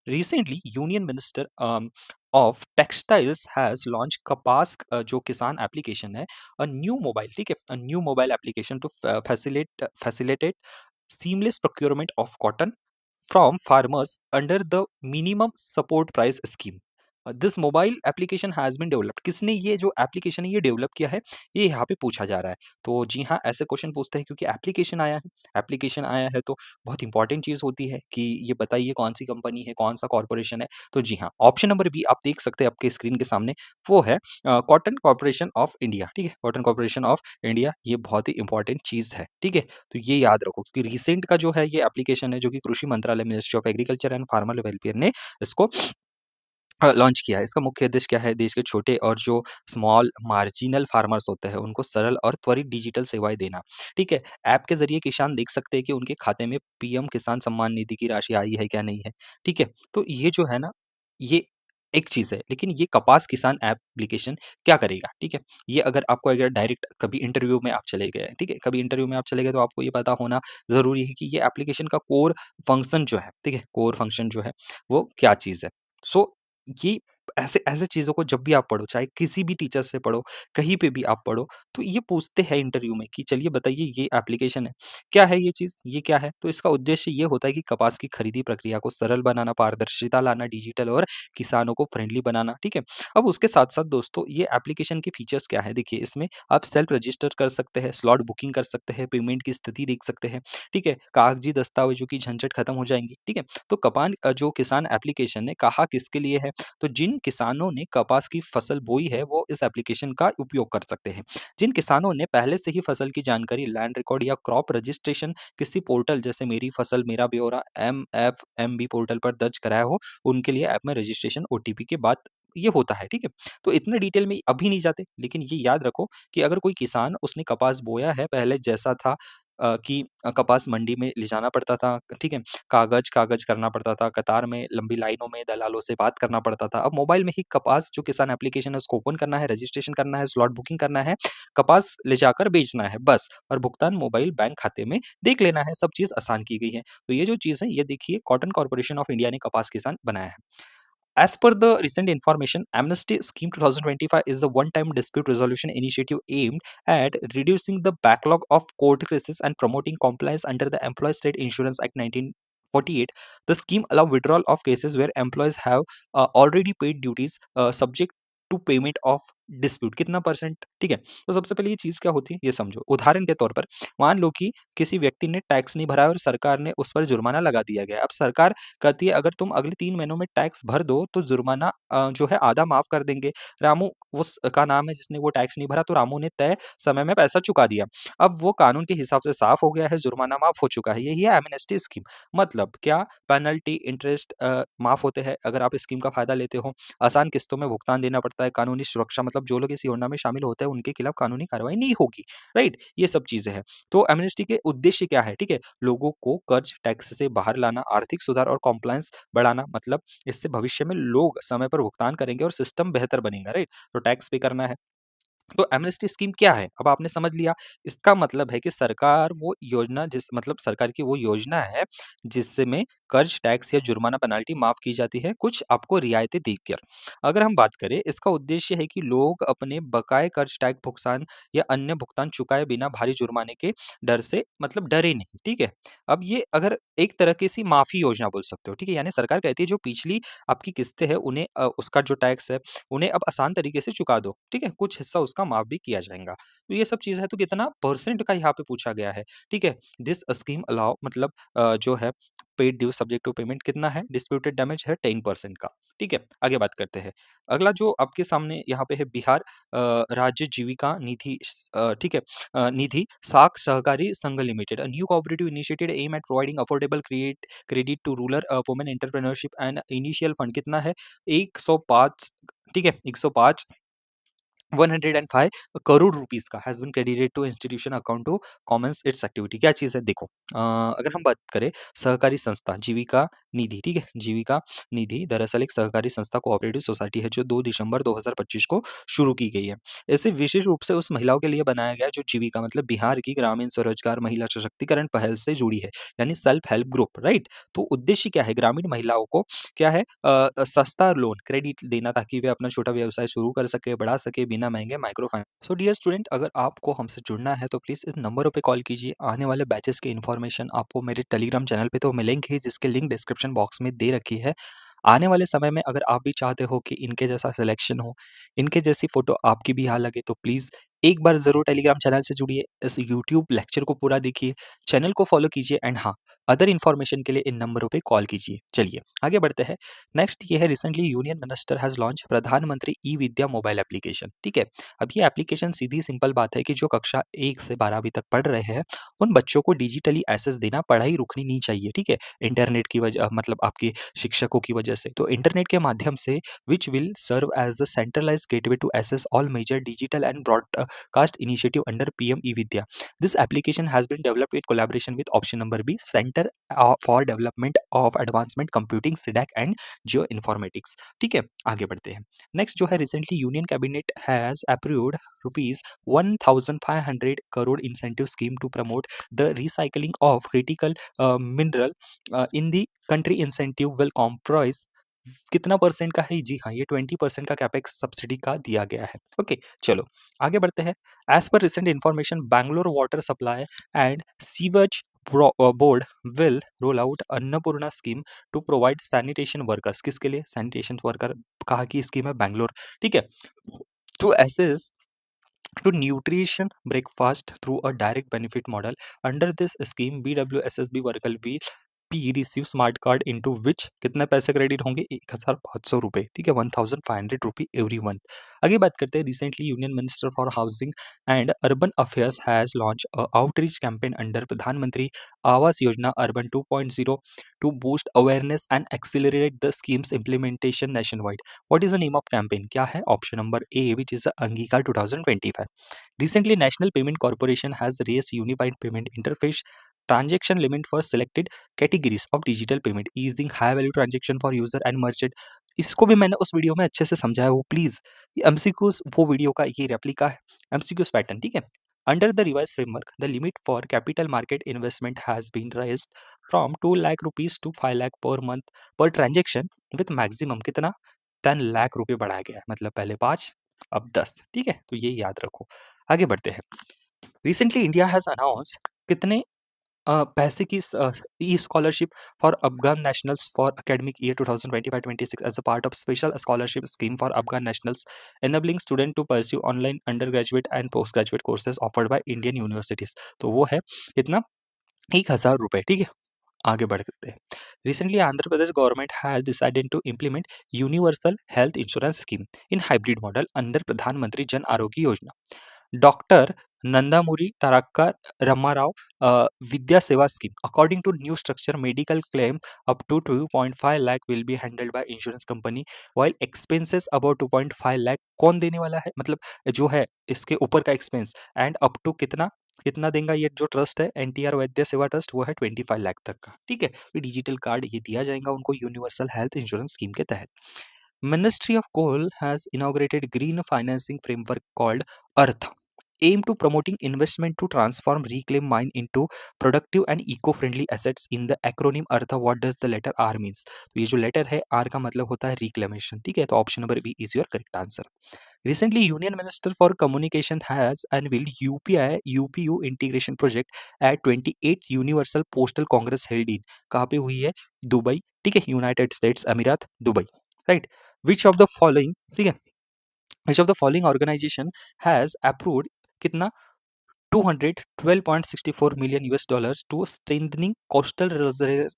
Recently, Union Minister of Textiles has launched कपास जो किसान एप्लीकेशन है, a new mobile, ठीक है, a new mobile application to facilitate seamless procurement of cotton from farmers under the minimum support price scheme. This mobile application has been developed, किसने ये जो application है ये डेवलप किया है, ये यहाँ पे पूछा जा रहा है। तो जी हाँ, ऐसे क्वेश्चन पूछते हैं क्योंकि एप्लीकेशन आया है तो बहुत इंपॉर्टेंट चीज होती है कि ये बताइए कौन सी कंपनी है, कौन सा कॉर्पोरेशन है। तो जी हाँ, ऑप्शन नंबर बी आप देख सकते हैं आपके स्क्रीन के सामने, वो है कॉटन कॉर्पोरेशन ऑफ इंडिया, ठीक है, कॉटन कॉर्पोरेशन ऑफ इंडिया, ये बहुत ही इंपॉर्टेंट चीज है, ठीक है। तो ये याद रखो क्योंकि रिसेंट का जो है ये एप्लीकेशन है जो कि कृषि मंत्रालय, ministry of agriculture and farmer welfare ने इसको लॉन्च किया है। इसका मुख्य उद्देश्य क्या है? देश के छोटे और जो स्मॉल मार्जिनल फार्मर्स होते हैं उनको सरल और त्वरित डिजिटल सेवाएं देना। ठीक है, ऐप के जरिए किसान देख सकते हैं कि उनके खाते में पीएम किसान सम्मान निधि की राशि आई है क्या नहीं है। ठीक है, तो ये जो है ना, ये एक चीज है, लेकिन ये कपास किसान एप्लीकेशन क्या करेगा? ठीक है, ये अगर डायरेक्ट कभी इंटरव्यू में आप चले गए, ठीक है, कभी इंटरव्यू में आप चले गए तो आपको ये पता होना जरूरी है कि ये एप्लीकेशन का कोर फंक्शन जो है, ठीक है, कोर फंक्शन जो है वो क्या चीज है। सो ये ऐसे ऐसे चीज़ों को जब भी आप पढ़ो, चाहे किसी भी टीचर से पढ़ो, कहीं पे भी आप पढ़ो, तो ये पूछते हैं इंटरव्यू में कि चलिए बताइए ये एप्लीकेशन है, क्या है ये चीज़? ये क्या है? तो इसका उद्देश्य ये होता है कि कपास की खरीदी प्रक्रिया को सरल बनाना, पारदर्शिता लाना, डिजिटल और किसानों को फ्रेंडली बनाना, ठीक है? अब उसके साथ-साथ दोस्तों ये एप्लीकेशन के फीचर्स क्या है? देखिए इसमें आप सेल्फ रजिस्टर कर सकते हैं, स्लॉट बुकिंग कर सकते हैं, पेमेंट की स्थिति देख सकते हैं, ठीक है? कागजी दस्तावेज़ों की झंझट खत्म हो जाएँगी, ठीक है? तो जो किसान एप्लीकेशन ने कहा किसके लिए है? तो जिन किसानों ने कपास की फसल बोई है वो इस एप्लीकेशन का उपयोग कर सकते हैं। जिन किसानों ने पहले से ही फसल की जानकारी लैंड रिकॉर्ड या क्रॉप रजिस्ट्रेशन किसी पोर्टल जैसे मेरी फसल मेरा ब्यौरा एमएफएमबी पोर्टल पर दर्ज कराया हो, उनके लिए ऐप में रजिस्ट्रेशन ओटीपी के बाद ये होता है, ठीक है। तो इतने डिटेल में अभी नहीं जाते, लेकिन ये याद रखो कि अगर कोई किसान उसने कपास बोया है पहले जैसा था, कि कपास मंडी में ले जाना पड़ता था, ठीक है, कागज करना पड़ता था, कतार में लंबी लाइनों में दलालों से बात करना पड़ता था। अब मोबाइल में ही कपास जो किसान एप्लीकेशन है उसको ओपन करना है, रजिस्ट्रेशन करना है, स्लॉट बुकिंग करना है, कपास ले जाकर बेचना है बस, और भुगतान मोबाइल बैंक खाते में देख लेना है, सब चीज़ आसान की गई है। तो ये जो चीज़ है ये देखिए कॉटन कॉर्पोरेशन ऑफ इंडिया ने कपास किसान बनाया है। As per the recent information, Amnesty Scheme 2025 is a one-time dispute resolution initiative aimed at reducing the backlog of court cases and promoting compliance under the Employees State Insurance Act 1948. The scheme allows withdrawal of cases where employees have already paid duties subject to payment of dispute, कितना percent, ठीक है। तो सबसे पहले ये चीज क्या होती है ये समझो। उदाहरण के तौर पर मान लो कि किसी व्यक्ति ने टैक्स नहीं भरा है और सरकार ने उस पर जुर्माना लगा दिया गया। अब सरकार कहती है अगर तुम अगले 3 महीनों में टैक्स भर दो तो जुर्माना जो है आधा माफ कर देंगे। रामू उस का नाम है जिसने वो टैक्स नहीं भरा, तो रामू ने तय समय में पैसा चुका दिया। अब वो कानून के हिसाब से साफ हो गया है, जुर्माना माफ हो चुका है। यही है एमनेस्टी स्कीम। मतलब क्या, पेनल्टी, इंटरेस्ट माफ होते हैं अगर आप इस स्कीम का फायदा लेते हो। आसान किस्तों में भुगतान देना पड़ता है। कानूनी सुरक्षा, मतलब जो लोग इस योजना में शामिल होते हैं उनके खिलाफ कानूनी कार्रवाई नहीं होगी, राइट? ये सब चीजें हैं। तो एमनेस्टी के उद्देश्य क्या है? ठीक है, लोगों को कर्ज, टैक्स से बाहर लाना, आर्थिक सुधार और कॉम्प्लायंस बढ़ाना। मतलब इससे भविष्य में लोग समय पर भुगतान करेंगे और सिस्टम बेहतर बनेगा, राइट? तो टैक्स पे करना है। तो एमनेस्टी स्कीम क्या है? अब आपने समझ लिया। इसका मतलब है कि सरकार वो योजना जिस मतलब सरकार की वो योजना है जिससे में कर्ज, टैक्स या जुर्माना, पेनल्टी माफ की जाती है, कुछ आपको रियायतें देकर। अगर हम बात करें, इसका उद्देश्य है कि लोग अपने बकाए कर्ज, टैक्स भुगतान या अन्य भुगतान चुकाए बिना भारी जुर्माने के डर से मतलब डरे नहीं, ठीक है? अब ये अगर एक तरह की सी माफी योजना बोल सकते हो, ठीक है? यानी सरकार कहती है जो पिछली आपकी किस्तें हैं उन्हें उसका जो टैक्स है उन्हें अब आसान तरीके से चुका दो, ठीक है? कुछ हिस्सा उसका माफ भी किया जाएगा। तो ये सब चीज़ है, तो कितना परसेंट का यहाँ पे पूछा गया है, ठीक है? दिस स्कीम अलाउ मतलब जो है paid due subject to payment कितना है? डिस्प्यूटेड डैमेज है 10% का, ठीक है? आगे बात करते हैं। अगला जो आपके सामने यहाँ पे है बिहार राज्य जीविका निधि ठीक है? निधि Saakh Sahkari Sangh limited, a new cooperative initiative aim at providing affordable credit to rural women entrepreneurship and initial fund कितना है? 105, ठीक है? 105 105 करोड़ रुपीस का has been credited to institution account to commence its activity. क्या चीज़ है देखो, अगर हम बात करें सहकारी संस्था जीविका निधि, ठीक है? जीविका निधि दरअसल एक सहकारी संस्था कोऑपरेटिव सोसाइटी है जो 2 दिसंबर 2025 को शुरू की गई है। इसे विशेष रूप से उस महिलाओं के लिए बनाया गया है जो जीविका मतलब बिहार की ग्रामीण स्वरोजगार महिला सशक्तिकरण पहल से जुड़ी है, यानी सेल्फ हेल्प ग्रुप, राइट? तो उद्देश्य क्या है? ग्रामीण महिलाओं को क्या है सस्ता लोन क्रेडिट देना ताकि वे अपना छोटा व्यवसाय शुरू कर सके, बढ़ा सके बिना महंगे micro finance. So dear student, अगर आपको हमसे जुड़ना है तो प्लीज़ इस नंबरों पे कॉल कीजिए। आने वाले बैचेस की इन्फॉर्मेशन आपको मेरे टेलीग्राम चैनल पे तो मिलेंगे ही, जिसके लिंक डिस्क्रिप्शन बॉक्स में दे रखी है। आने वाले समय में अगर आप भी चाहते हो कि इनके जैसा सिलेक्शन हो, इनके जैसी फ़ोटो आपकी भी यहाँ लगे, तो प्लीज़ एक बार ज़रूर टेलीग्राम चैनल से जुड़िए, इस यूट्यूब लेक्चर को पूरा देखिए, चैनल को फॉलो कीजिए एंड हाँ, अदर इन्फॉर्मेशन के लिए इन नंबरों पे कॉल कीजिए। चलिए, आगे बढ़ते हैं। नेक्स्ट ये है, recently union minister has launch प्रधानमंत्री ई-विद्या मोबाइल एप्लीकेशन, ठीक है? अब ये एप्लीकेशन सीधी सिंपल बात है कि जो कक्षा 1 से 12वीं तक पढ़ रहे हैं, उन बच्चों को डिजिटली एक्सेस देना, पढ़ाई रुकनी नहीं चाहिए, ठीक है? इंटरनेट की वजह मतलब आपके शिक्षकों की वजह से। तो इंटरनेट के माध्यम से which will serve as a centralized gateway to access all major digital and broadcast initiative under PM eVidya. This application has been developed in collaboration with option number B, Center for Development of Advancement Computing, SIDAC and Geoinformatics. ठीक है, आगे बढ़ते हैं। Next जो है, recently union cabinet has approved rupees 1500 crore incentive scheme to promote the recycling of critical mineral in the country. Incentive will comprise कितना percent का है? जी हाँ, ये 20% का कैपेक्स सब्सिडी का दिया गया है। ओके, चलो आगे बढ़ते हैं। As per recent information, Bangalore water supply and sewage board will roll out Annapurna scheme to provide sanitation workers. किसके लिए? सैनिटेशन वर्कर कहा की स्कीम है बैंगलोर, ठीक है? To access to nutrition breakfast through a direct benefit model. Under this scheme, BWSSB worker will receive smart card into विच कितने पैसे credit होंगे? 1500 रुपए, ठीक है? 1500 रुपी एवरी मंथ। आगे बात करते हैं। Recently union minister for housing and urban affairs has launch a outreach campaign under Pradhanmantri Awas Yojana urban 2.0 to boost awareness and accelerate the scheme's implementation nationwide. What is the name of campaign? क्या है? Option number A, which is Angikaar 2025। Recently, National Payment Corporation has raised unified payment interface transaction limit for selected categories of digital payment, easing high value transaction for user and merchant. इसको भी मैंने उस video में अच्छे से समझाया हो, please ये एमसीक्यूज वो वीडियो का ये रेप्लिका है, एमसीक्यूज पैटर्न, ठीक है? Under the revised framework, the limit for capital market investment has been raised from 2 lakh rupees to 5 lakh per month per transaction with maximum कितना? 10 लाख रुपए बढ़ाया गया है, मतलब पहले 5 अब 10, ठीक है? तो ये याद रखो। आगे बढ़ते हैं। रिसेंटली इंडिया हैज अनाउंस कितने पैसे की e scholarship for Afghan nationals for academic year 2025-26 as a part of special scholarship scheme for Afghan nationals enabling student to pursue online under graduate and post graduate courses offered by Indian universities. तो वो है कितना? 1000 रुपए, ठीक है? आगे बढ़ते हैं। Recently Andhra Pradesh government has decided to implement universal health insurance scheme in hybrid model under Pradhanmantri Jan Arogya Yojana. Doctor Nandamuri Tarakka Ramarao Vidya Seva scheme. According to new structure, medical claim up to 2.5 lakh will be handled by insurance company, while expenses above 2.5 lakh कौन देने वाला है, मतलब जो है इसके ऊपर का एक्सपेंस, एंड अप टू कितना कितना देगा ये जो ट्रस्ट है एनटीआर वैद्य सेवा ट्रस्ट, वो है 25 लाख तक का। ठीक है, ये डिजिटल कार्ड ये दिया जाएगा उनको यूनिवर्सल हेल्थ इंश्योरेंस स्कीम के तहत। Ministry of Coal has inaugurated green financing framework called Earth, aim to promoting investment to transform reclaim mine into productive and eco-friendly assets in the acronym Earth. What does the letter R means? तो ये जो letter है R का मतलब होता है reclamation. ठीक है, तो option number B is your correct answer. Recently, Union Minister for Communication has unveiled UPI UPU integration project at 28th Universal Postal Congress held in, कहाँ पे हुई है? दुबई। ठीक है, United States Emirates Dubai, right. Which of the following, ठीक है, which of the following organisation has approved कितना 212.64 million US dollars to strengthening coastal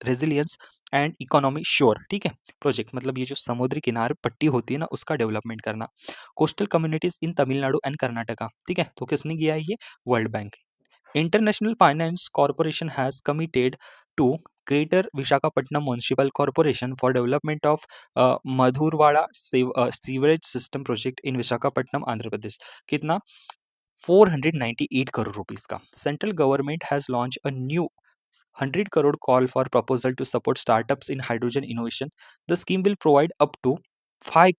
resilience and economy sure. ठीक है, प्रोजेक्ट मतलब ये जो समुद्री किनार पट्टी होती है ना उसका डेवलपमेंट करना, coastal communities in Tamil Nadu and Karnataka. ठीक है, तो किसने किया है ये? World Bank. International Finance Corporation has committed to Greater Visakhapatnam Municipal Corporation for development of Madhurawada sewerage system project in Visakhapatnam Andhra Pradesh. कितना? 498 करोड़ रुपीस का। Central government has launch a new 100 crore call for proposal to support startups in hydrogen innovation. The scheme will provide up to 5,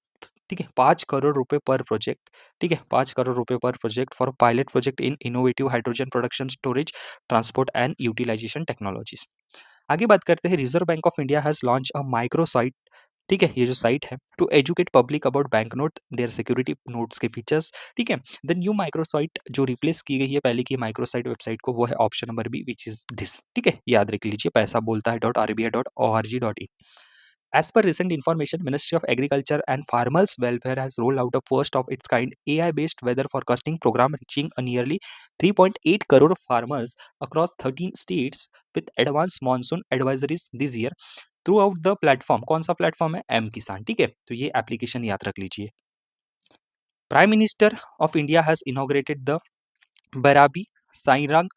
ठीक है, 5 करोड़ रुपए पर project. ठीक है, 5 करोड़ रुपए पर project for pilot project in innovative hydrogen production storage transport and utilisation technologies. आगे बात करते हैं, Reserve Bank of India has launch a micro site. ठीक है, ये जो साइट है to educate public about bank note their security notes के फीचर्स। ठीक है, द न्यू माइक्रोसाइट जो रिप्लेस की गई है पहले की माइक्रोसाइट वेबसाइट को, वो है option number B which is this. ठीक है, याद रख लीजिए, पैसा बोलता है .rbi.org.in। As per recent information, Ministry of Agriculture and Farmers Welfare has rolled out a first of its kind AI-based weather forecasting program reaching a nearly 3.8 crore farmers across 13 states with advanced monsoon advisories this year through out the platform. कौन सा platform है? M किसान। ठीक है, तो ये application याद रख लीजिए। Prime Minister of India has inaugurated the Bairabi Sairang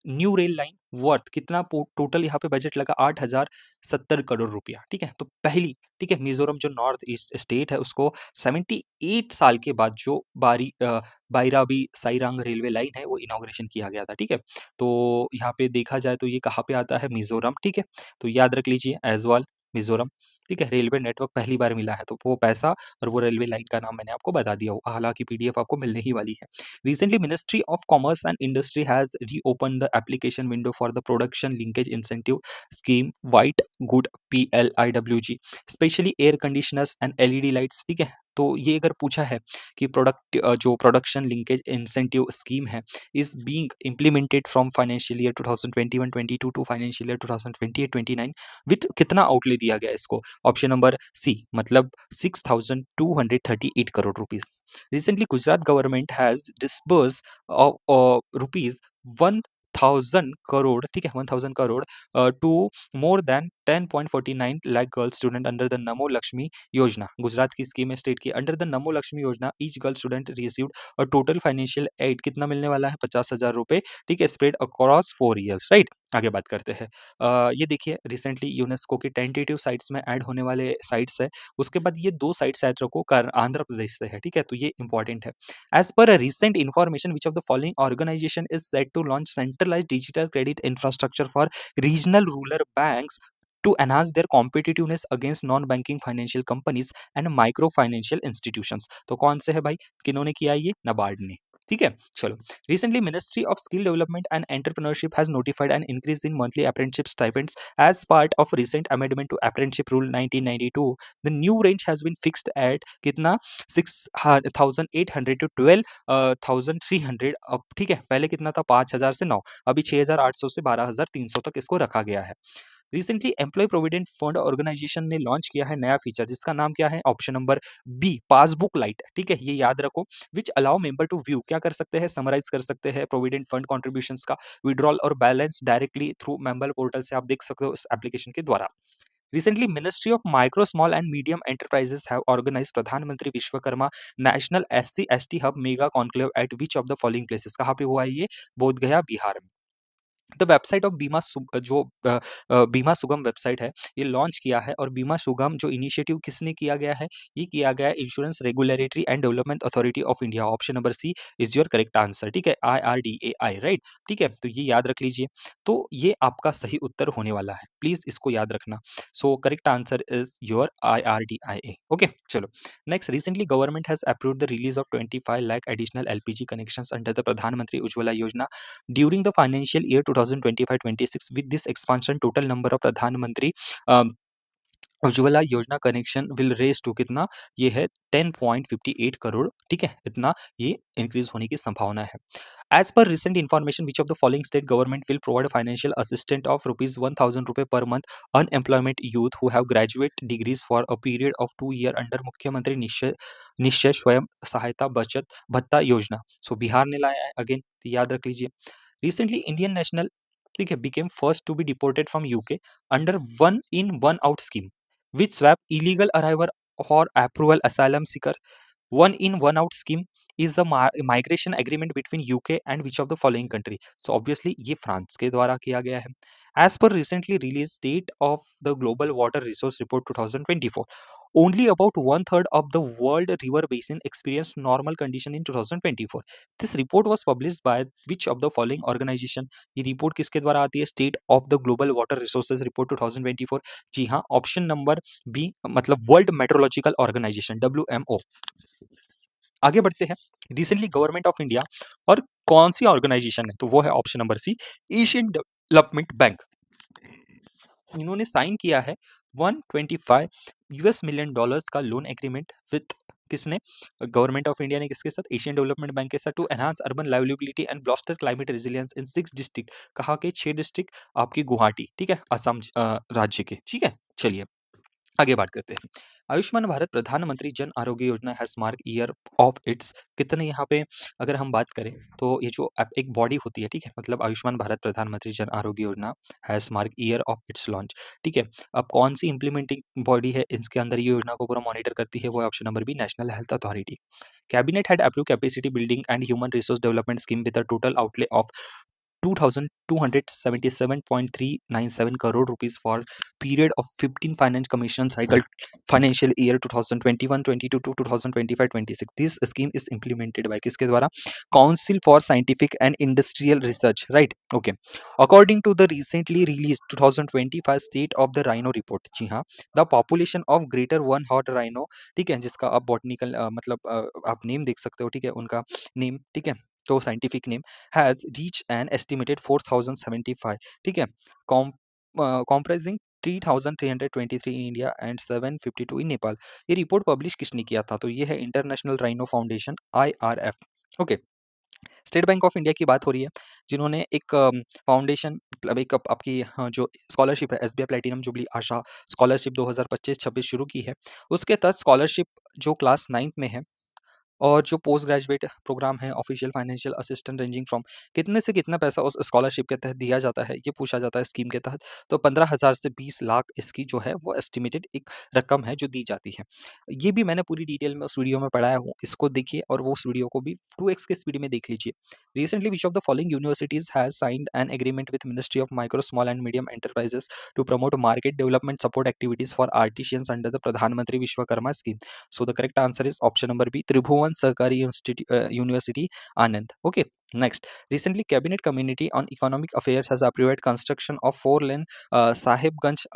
new rail line worth कितना? टोटल यहाँ पे बजट लगा 8,070 करोड़ रुपया। ठीक है, तो पहली, ठीक है, मिजोरम जो नॉर्थ ईस्ट स्टेट है उसको 78 साल के बाद जो बाईराबी साइरांग रेलवे लाइन है वो इनॉग्रेशन किया गया था। ठीक है, तो यहाँ पे देखा जाए तो ये कहाँ पे आता है? मिजोरम। ठीक है, तो याद रख लीजिए एजवाल मिजोरम। ठीक है, रेलवे नेटवर्क पहली बार मिला है, तो वो पैसा और वो रेलवे लाइन का नाम मैंने आपको बता दिया हो, हालांकि पीडीएफ आपको मिलने ही वाली है। Recently, Ministry of Commerce and Industry has reopened the application window for the Production Linkage Incentive Scheme White Good PLIWG, especially air conditioners and LED lights। ठीक है, तो ये अगर पूछा है कि जो प्रोडक्शन लिंकेज इंसेंटिव स्कीम है is being implemented from financial year 2021-22 to financial year 2028-29 with कितना आउटले दिया गया इसको? ऑप्शन नंबर सी, मतलब 6,238 crore rupees. Recently, Gujarat government has disbursed rupees 1,000 crore, ठीक है, 1,000 crore to more than 10.49 lakh girl student under the नमो लक्ष्मी योजना। गुजरात की scheme है स्टेट की, अंडर द नमो लक्ष्मी योजना ईच गर्ल स्टूडेंट रिसीव्ड और टोटल फाइनेंशियल एड कितना मिलने वाला है? 50,000 रुपए। ठीक है, स्प्रेड अक्रॉस 4 ईयर्स, राइट। आगे बात करते हैं, ये देखिए रिसेंटली यूनेस्को के टेंटेटिव साइट्स में ऐड होने वाले साइट्स है। उसके बाद ये 2 साइट्स याद रखो आंध्र प्रदेश से है। ठीक है, तो ये इंपॉर्टेंट है। As per recent information which of the following organisation is set to launch centralised digital credit infrastructure for regional rural banks to enhance their competitiveness against non-banking financial companies and micro financial institutions। तो कौन से है भाई? किन्होंने किया ये? नाबार्ड ने। ठीक है, चलो। Recently, Ministry of Skill Development and Entrepreneurship has notified an increase in monthly apprenticeship stipends as part of recent amendment to Apprenticeship Rule 1992। The new range has been fixed at कितना? 6,800 to 12,300। अब ठीक है, पहले कितना था? 5,000 से 9, अभी 6,800 से 12,300 तक इसको रखा गया है। Recently employ provident fund organisation ने लॉन्च किया है नया फीचर जिसका नाम क्या है, option number B, passbook lite. ठीक है, ये याद रखो, which allow member to view, क्या कर सकते हैं, समराइज कर सकते हैं प्रोविडेंट फंड कॉन्ट्रीब्यूशंस का विड्रॉल और balance directly through member portal से आप देख सकते हो इस एप्लीकेशन के द्वारा। Recently, Ministry of Micro, Small and Medium Enterprises have organized Pradhan Mantri Vishwakarma National SC/ST Hub Mega Conclave at which of the following places? कहाँ पे हुआ है ये? बोध गया, बिहार में। द वेबसाइट ऑफ बीमा सुगम वेबसाइट है, ये लॉन्च किया है। और बीमा सुगम जो इनिशिएटिव किसने किया गया है, ये किया गया है insurance regulatory and development authority of India. Option number C is your correct answer. ठीक है, IRDAI, राइट। ठीक है, तो ये याद रख लीजिए। तो ये आपका सही उत्तर होने वाला है, प्लीज इसको याद रखना। So correct answer is your IRDIA। Okay, चलो next. Recently government has approved the release of 25 lakh additional LPG connections under the प्रधानमंत्री उज्ज्वला योजना during the financial year 2025-26. With this expansion, total number of Pradhan Mantri Ujjwala योजना connection will raise to कितना, ये है 10.58 करोड़। ठीक है, इतना ये इंक्रीज होने की संभावना है। As per recent information, which of the following state government will provide financial assistant of ₹1000 per month unemployment youth who have graduate degrees for a period of 2 year under Mukhyamantri Nishchay निश्चय स्वयं सहायता बचत भत्ता योजना। सो बिहार ने लाया है, अगेन याद रख लीजिए। रिसेंटली इंडियन नेशनल, ठीक है, became first to be deported from UK under one in one out scheme which swap illegal arrival or approval asylum seeker. One in one out scheme is a migration agreement between UK and which of the following country? So obviously ये France के द्वारा किया गया है। As per recently released State of the Global Water Resource Report 2024, only about one third of the world river basin experienced normal condition in 2024. This report was published by which of the following organization? ये report किसके द्वारा आती है? State of the global water resources report 2024। जी हाँ, option number B, मतलब world meteorological organisation, WMO। आगे बढ़ते हैं। रिसेंटली गवर्नमेंट ऑफ इंडिया और कौन सी ऑर्गेनाइजेशन है, तो वो है option number C, Asian Development Bank. इन्होंने साइन किया है 125 US मिलियन डॉलर्स का लोन एग्रीमेंट विथ, किसने, गवर्नमेंट ऑफ इंडिया ने किसके साथ, एशियन डेवलपमेंट बैंक के साथ, to enhance urban livability and bolster climate resilience in 6 district. कहाँ के? 6 डिस्ट्रिक्ट, आपकी गुवाहाटी, ठीक है, असम राज्य के। ठीक है, चलिए आगे बात करते हैं। आयुष्मान भारत प्रधानमंत्री जन आरोग्य योजना has mark year of its, कितने यहाँ पे अगर हम बात करें तो ये जो एक बॉडी होती है, ठीक है, मतलब आयुष्मान भारत प्रधानमंत्री जन आरोग्य योजना has mark year of its launch. ठीक है, अब कौन सी इंप्लीमेंटिंग बॉडी है इसके अंदर ये योजना को पूरा मॉनिटर करती है, वो option number B, national health authority. Cabinet had approve capacity building and human resource development scheme with a total outlay of 2,277.397 crore rupees for period of 15 finance commission cycle, financial year 2021-22 to 2025-26. This scheme is implemented by किसके द्वारा? Council for Scientific and Industrial Research, right? Okay. According to the recently released 2025 State of the Rhino report, जी हाँ, the population of greater one horned rhino, ठीक है, जिसका आप botanical मतलब आप name देख सकते हो, ठीक है, उनका नेम, ठीक है, तो scientific name has reached an estimated 4075, ठीक है, comprising 3323 in India and 752 in Nepal। ये रिपोर्ट पब्लिश किसने किया था? तो ये है international rhino foundation, IRF। Okay, state bank of India की बात हो रही है, जिन्होंने एक फाउंडेशन, मतलब एक आपकी जो स्कॉलरशिप है, SBI प्लेटिनम जुबली आशा स्कॉलरशिप 2025-26 शुरू की है। उसके तहत स्कॉलरशिप जो क्लास 9th में है और जो पोस्ट ग्रेजुएट प्रोग्राम है, official financial assistant ranging from, कितने से कितना पैसा उस स्कॉलरशिप के तहत दिया जाता है, ये पूछा जाता है स्कीम के तहत। तो 15,000 से 20 लाख इसकी जो है वो एस्टिमेटेड एक रकम है जो दी जाती है। ये भी मैंने पूरी डिटेल में उस वीडियो में पढ़ाया हूँ, इसको देखिए और वो उस वीडियो को भी 2x के स्पीड में देख लीजिए। Recently which of the following universities has signed an agreement with Ministry of Micro Small and Medium Enterprises to promote market development support activities for artisans under the Pradhan विश्वकर्मा Vishwakarma. So the correct answer is option number B, Tribhuvan Sarkari University, Anand. Okay, next. Recently, Cabinet Committee on Economic Affairs has approved construction of 4-lane Sahibganj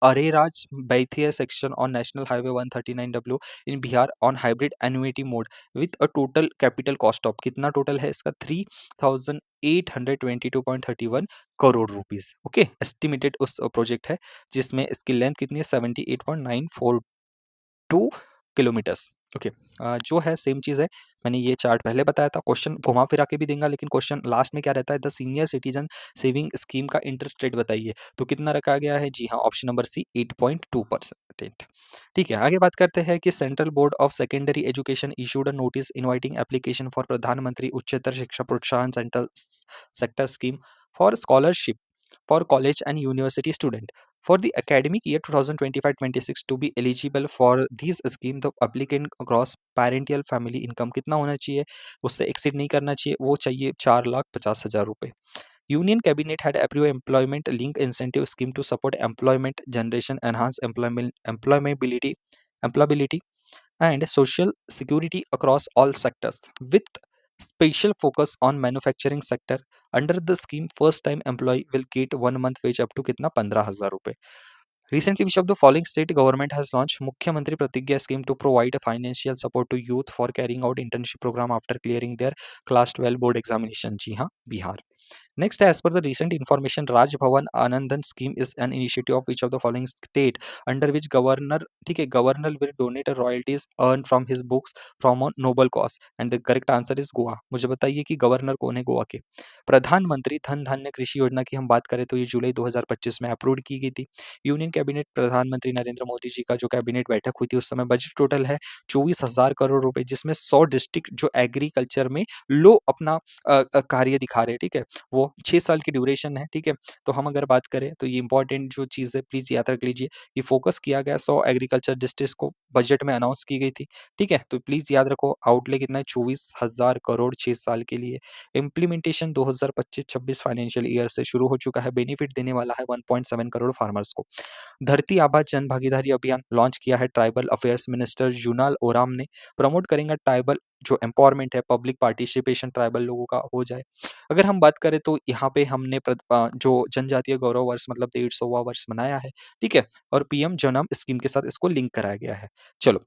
Areraj Baithia section on National Highway 139W in Bihar on hybrid annuity mode with a total capital cost of, कितना total है इसका? 3,822.31 crore rupees. Okay, estimated उस project है जिसमें इसकी length कितनी है? 78.942 kilometres. Okay, जो है सेम चीज़ है, मैंने ये चार्ट पहले बताया था, क्वेश्चन घुमा फिरा के भी देंगे, लेकिन क्वेश्चन लास्ट में क्या रहता है, the senior citizen saving scheme का इंटरेस्ट रेट बताइए, तो कितना रखा गया है, जी हाँ, ऑप्शन नंबर सी 8.2%। ठीक है, आगे बात करते हैं कि central board of secondary education issued a notice inviting application for प्रधानमंत्री उच्चतर शिक्षा प्रोत्साहन central sector scheme for scholarship for college and university student. For the academic year 2025-26 to be eligible for these scheme, the applicant gross parental family income कितना होना चाहिए, उससे exceed नहीं करना चाहिए, वो चाहिए 4,50,000 रुपए। Union Cabinet had approved employment link incentive scheme to support employment generation, enhance employability and social security across all sectors with special focus on manufacturing sector. Under the scheme, first time employee will get 1 month wage up to कितना 15,000 रुपए। Recently, which of the following state government has launched Mukhyamantri Pratigya scheme to provide financial support to youth for carrying out internship program after clearing their class 12 board examination? जी हाँ, Bihar. Next, as per the recent information, Raj Bhavan Anandan scheme is an initiative of which of the following state under which governor, ठीक है, governor will donate royalties earned from his books from a noble cause, and the correct answer is Goa। मुझे बताइए कि governor कौन है गोवा के। प्रधानमंत्री धन धान्य कृषि योजना की हम बात करें तो ये जुलाई 2025 में अप्रूव की गई थी। यूनियन कैबिनेट, प्रधानमंत्री नरेंद्र मोदी जी का जो कैबिनेट बैठक हुई थी उस समय बजट टोटल है 24,000 करोड़ रुपए, जिसमें 100 डिस्ट्रिक्ट जो एग्रीकल्चर में लो अपना कार्य दिखा रहे हैं, ठीक है, वो 6 साल की ड्यूरेशन है, ठीक है। तो हम अगर बात करें तो ये इंपॉर्टेंट जो चीज़ है प्लीज़ याद रख लीजिए, ये फोकस किया गया 100 एग्रीकल्चर डिस्ट्रिक्ट्स को बजट में अनाउंस की गई थी, ठीक है। तो प्लीज़ याद रखो आउटले कितना है, 24,000 करोड़ 6 साल के लिए। इम्प्लीमेंटेशन 2025-26 फाइनेंशियल ईयर से शुरू हो चुका है, बेनिफिट देने वाला है 1.7 करोड़ फार्मर्स को। धरती आबा जन भागीदारी अभियान लॉन्च किया है ट्राइबल अफेयर्स मिनिस्टर जुनाल ओराम ने, प्रमोट करेंगे ट्राइबल जो एम्पावरमेंट है, पब्लिक पार्टिसिपेशन ट्राइबल लोगों का हो जाए। अगर हम बात करें तो यहाँ पे हमने जो जनजातीय गौरव वर्ष मतलब 150वां वर्ष मनाया है, ठीक है, और पीएम जनम स्कीम के साथ इसको लिंक कराया गया है। चलो,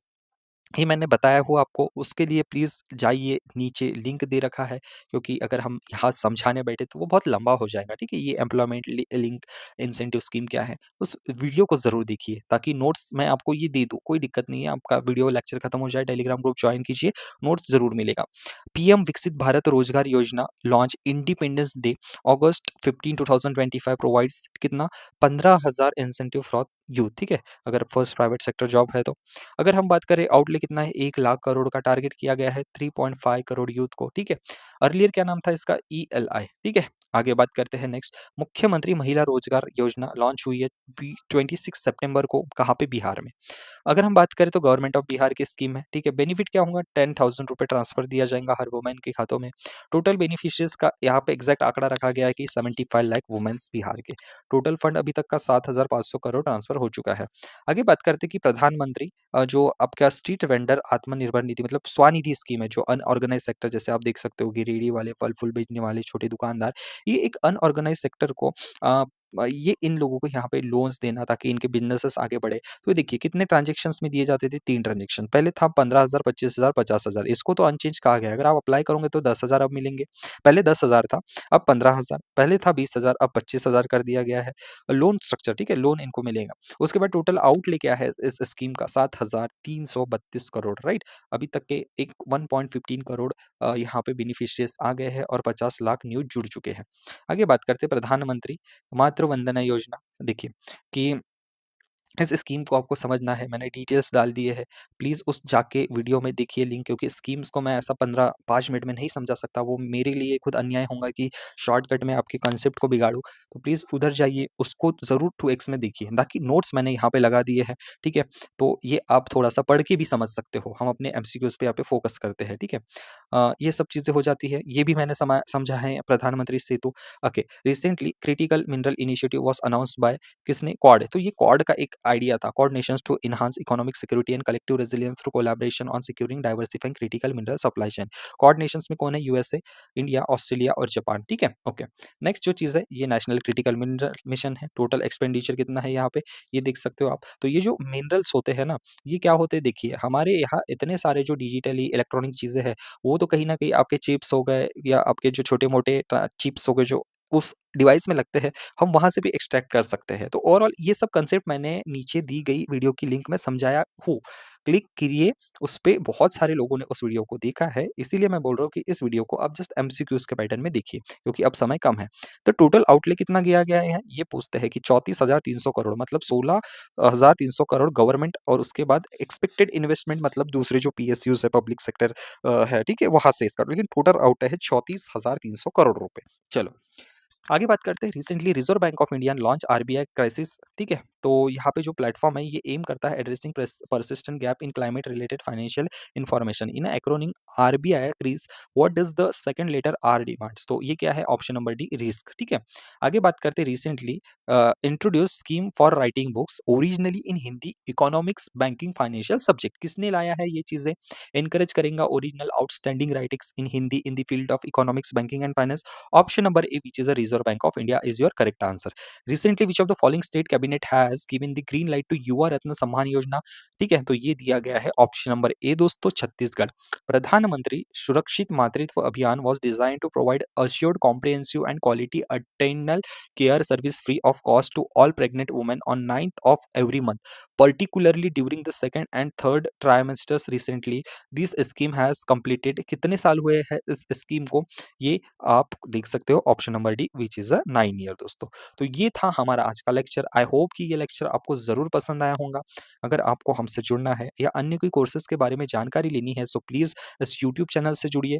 ये मैंने बताया हुआ आपको, उसके लिए प्लीज़ जाइए, नीचे लिंक दे रखा है, क्योंकि अगर हम यहाँ समझाने बैठे तो वो बहुत लंबा हो जाएगा, ठीक है। ये एम्प्लॉयमेंट लिंक इंसेंटिव स्कीम क्या है, उस वीडियो को ज़रूर देखिए, ताकि नोट्स मैं आपको ये दे दूँ, कोई दिक्कत नहीं है, आपका वीडियो लेक्चर खत्म हो जाए, टेलीग्राम ग्रुप ज्वाइन कीजिए, नोट्स ज़रूर मिलेगा। पीएम विकसित भारत रोजगार योजना लॉन्च इंडिपेंडेंस डे अगस्त 15 2025 प्रोवाइड्स कितना 15,000 इंसेंटिव फॉर यूथ, ठीक है, अगर फर्स्ट प्राइवेट सेक्टर जॉब है तो। अगर हम बात करें आउटले कितना है, 1 लाख करोड़ का टारगेट किया गया है 3.5 करोड़ यूथ को, ठीक है। अर्लियर क्या नाम था इसका, ईएलआई, ठीक है। आगे बात करते हैं नेक्स्ट, मुख्यमंत्री महिला रोजगार योजना लॉन्च हुई है 26 सितंबर को, कहाँ पे, बिहार में। अगर हम बात करें तो गवर्नमेंट ऑफ बिहार की स्कीम है, ठीक है। बेनिफिट क्या होगा, 10,000 रुपए ट्रांसफर दिया जाएगा हर वुमेन के खातों में। टोटल बेनिफिशियरीज का यहाँ पे एग्जैक्ट आंकड़ा रखा गया है कि 75 लाख वुमेन्स बिहार के। टोटल फंड अभी तक का 7,500 करोड़ ट्रांसफर हो चुका है। आगे बात करते हैं कि प्रधानमंत्री जो आपका स्ट्रीट वेंडर आत्मनिर्भर निधि मतलब स्वनिधि स्कीम है, जो अनऑर्गेनाइज सेक्टर, जैसे आप देख सकते हो कि रेडी वाले, फल फूल बेचने वाले, छोटे दुकानदार, ये एक अनऑर्गेनाइज सेक्टर को ये इन लोगों को यहाँ पे लोन्स देना ताकि इनके बिजनेसेस आगे बढ़े। तो देखिए कितने ट्रांजेक्शन्स में दिए जाते थे, 3 ट्रांजेक्शन, पहले था 15,000, 25,000, 50,000, इसको तो अनचेंज कहा गया है। अगर आप अप्लाई करोगे तो 10,000 अब मिलेंगे, पहले 10,000 था, अब 15,000, पहले था 20,000, अब 25,000 कर दिया गया है। लोन स्ट्रक्चर, ठीक है, लोन इनको मिलेगा। उसके बाद टोटल आउटले क्या है इस स्कीम का, 7,332 करोड़, राइट। अभी तक के एक 1.15 करोड़ यहाँ पे बेनिफिशियरीज आ गए हैं और 50 लाख न्यू जुड़ चुके हैं। आगे बात करते हैं प्रधानमंत्री मातृ वंदना योजना। देखिए कि इस स्कीम को आपको समझना है, मैंने डिटेल्स डाल दिए हैं, प्लीज़ उस जाके वीडियो में देखिए लिंक, क्योंकि स्कीम्स को मैं ऐसा 15-5 मिनट में नहीं समझा सकता, वो मेरे लिए खुद अन्याय होगा कि शॉर्टकट में आपके कॉन्सेप्ट को बिगाड़ूँ। तो प्लीज़ उधर जाइए, उसको ज़रूर 2x में देखिए, बाकी नोट्स मैंने यहाँ पे लगा दिए हैं, ठीक है। तो ये आप थोड़ा-सा पढ़ के भी समझ सकते हो, हम अपने एमसीक्यूज़ पे यहाँ पे फोकस करते हैं, ठीक है। ये सब चीज़ें हो जाती है, ये भी मैंने समझा है प्रधानमंत्री सेतु। Okay, recently critical mineral initiative was announced by किसने, क्वाड। तो ये क्वाड का एक आइडिया था, quad Nations to enhance economic security and collective resilience through collaboration on securing diversifying critical mineral supply chain. Quad Nations में कौन है, USA, India, Australia और जापान, ठीक है। ओके, नेक्स्ट जो चीज़ है ये नेशनल क्रिटिकल मिनरल मिशन है। टोटल एक्सपेंडिचर कितना है यहाँ पे, ये देख सकते हो आप। तो ये जो मिनरल्स होते हैं ना, ये क्या होते हैं, देखिए हमारे यहाँ इतने सारे जो डिजिटली इलेक्ट्रॉनिक चीज़ें हैं, वो तो कहीं न कहीं आपके चिप्स हो गए या आपके जो छोटे-मोटे चिप्स हो गए जो उस डिवाइस में लगते हैं, हम वहाँ से भी एक्सट्रैक्ट कर सकते हैं। तो ओवरऑल ये सब कंसेप्ट मैंने नीचे दी गई वीडियो की लिंक में समझाया हूँ। क्लिक कीजिए, उस पे बहुत सारे लोगों ने उस वीडियो को देखा है, इसीलिए मैं बोल रहा हूँ कि इस वीडियो को आप जस्ट एमसीक्यूज़ के पैटर्न में देखिए, क्योंकि अब समय कम है। तो टोटल आउटले कितना किया गया है, ये पूछते हैं कि 34,300 करोड़ मतलब 16,300 करोड़ गवर्नमेंट और उसके बाद एक्सपेक्टेड इन्वेस्टमेंट मतलब दूसरे जो पीएसयूज़ है, पब्लिक सेक्टर है, ठीक है? वहाँ से इसका लेकिन टोटल आउट है 34,300 करोड़ रुपए। चलो। आगे बात करते हैं recently reserve Bank of India launch RBI crisis, ठीक है? तो यहाँ पे जो प्लेटफॉर्म है ये एम करता है addressing persistent gap in climate related financial information in acronym RBI CRIS. What does the second letter R demands? तो ये क्या है? ऑप्शन नंबर डी रिस्क, ठीक है? आगे बात करते हैं recently introduce scheme for writing books originally in Hindi economics banking financial subject. किसने लाया है ये चीजें? एनकरेज करेगा original outstanding writings in Hindi in the field of economics banking and finance. Option number A, which is the Reserve Bank of India, is your correct answer. Recently, which of the following state cabinet has given the green light to युवा रत्न सम्मान योजना? ठीक है, तो ये दिया गया है option number ए दोस्तों, छत्तीसगढ़। प्रधानमंत्री सुरक्षित मातृत्व अभियान was designed to provide assured, comprehensive and quality maternal care service free of cost to all pregnant women on 9th of every month, particularly during the second and third trimesters. Recently, this scheme has completed कितने साल हुए हैं इस scheme को? ये आप देख सकते हो option number D which is a 9 year दोस्तों। तो ये था हमारा आज का लेक्चर। आई होप कि ये लेक्चर आपको ज़रूर पसंद आया होगा। अगर आपको हमसे जुड़ना है या अन्य कोई कोर्सेज़ के बारे में जानकारी लेनी है सो प्लीज़ इस यूट्यूब चैनल से जुड़िए,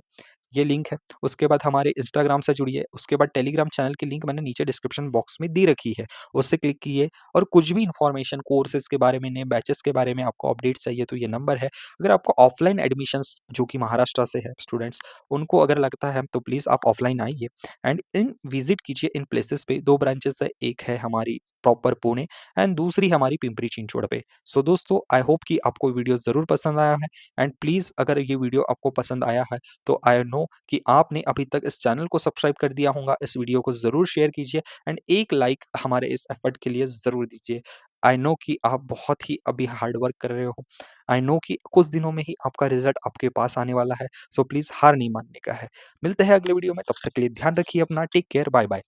ये लिंक है। उसके बाद हमारे इंस्टाग्राम से जुड़िए, उसके बाद टेलीग्राम चैनल की लिंक मैंने नीचे डिस्क्रिप्शन बॉक्स में दे रखी है, उससे क्लिक कीजिए और कुछ भी इन्फॉर्मेशन कोर्सेज़ के बारे में, नए बैचेज़ के बारे में आपको अपडेट चाहिए तो ये नंबर है। अगर आपको ऑफलाइन एडमिशन्स जो कि महाराष्ट्र से है स्टूडेंट्स, उनको अगर लगता है तो प्लीज़ आप ऑफलाइन आइए एंड इन विजिट कीजिए इन प्लेसेस पे। 2 ब्रांचेस है, एक है हमारी प्रॉपर पुणे एंड दूसरी हमारी पिंपरी चिंचवड़ पे। सो दोस्तों आई होप कि आपको वीडियो ज़रूर पसंद आया है एंड प्लीज़ अगर ये वीडियो आपको पसंद आया है तो आई नो कि आपने अभी तक इस चैनल को सब्सक्राइब कर दिया होगा। इस वीडियो को ज़रूर शेयर कीजिए एंड एक लाइक हमारे इस एफर्ट के लिए ज़रूर दीजिए। आई नो कि आप बहुत ही अभी हार्ड वर्क कर रहे हो। आई नो कि कुछ दिनों में ही आपका रिज़ल्ट आपके पास आने वाला है। सो प्लीज़ हार नहीं मानने का है। मिलते हैं अगले वीडियो में, तब तक के लिए ध्यान रखिए अपना। Take care, bye bye.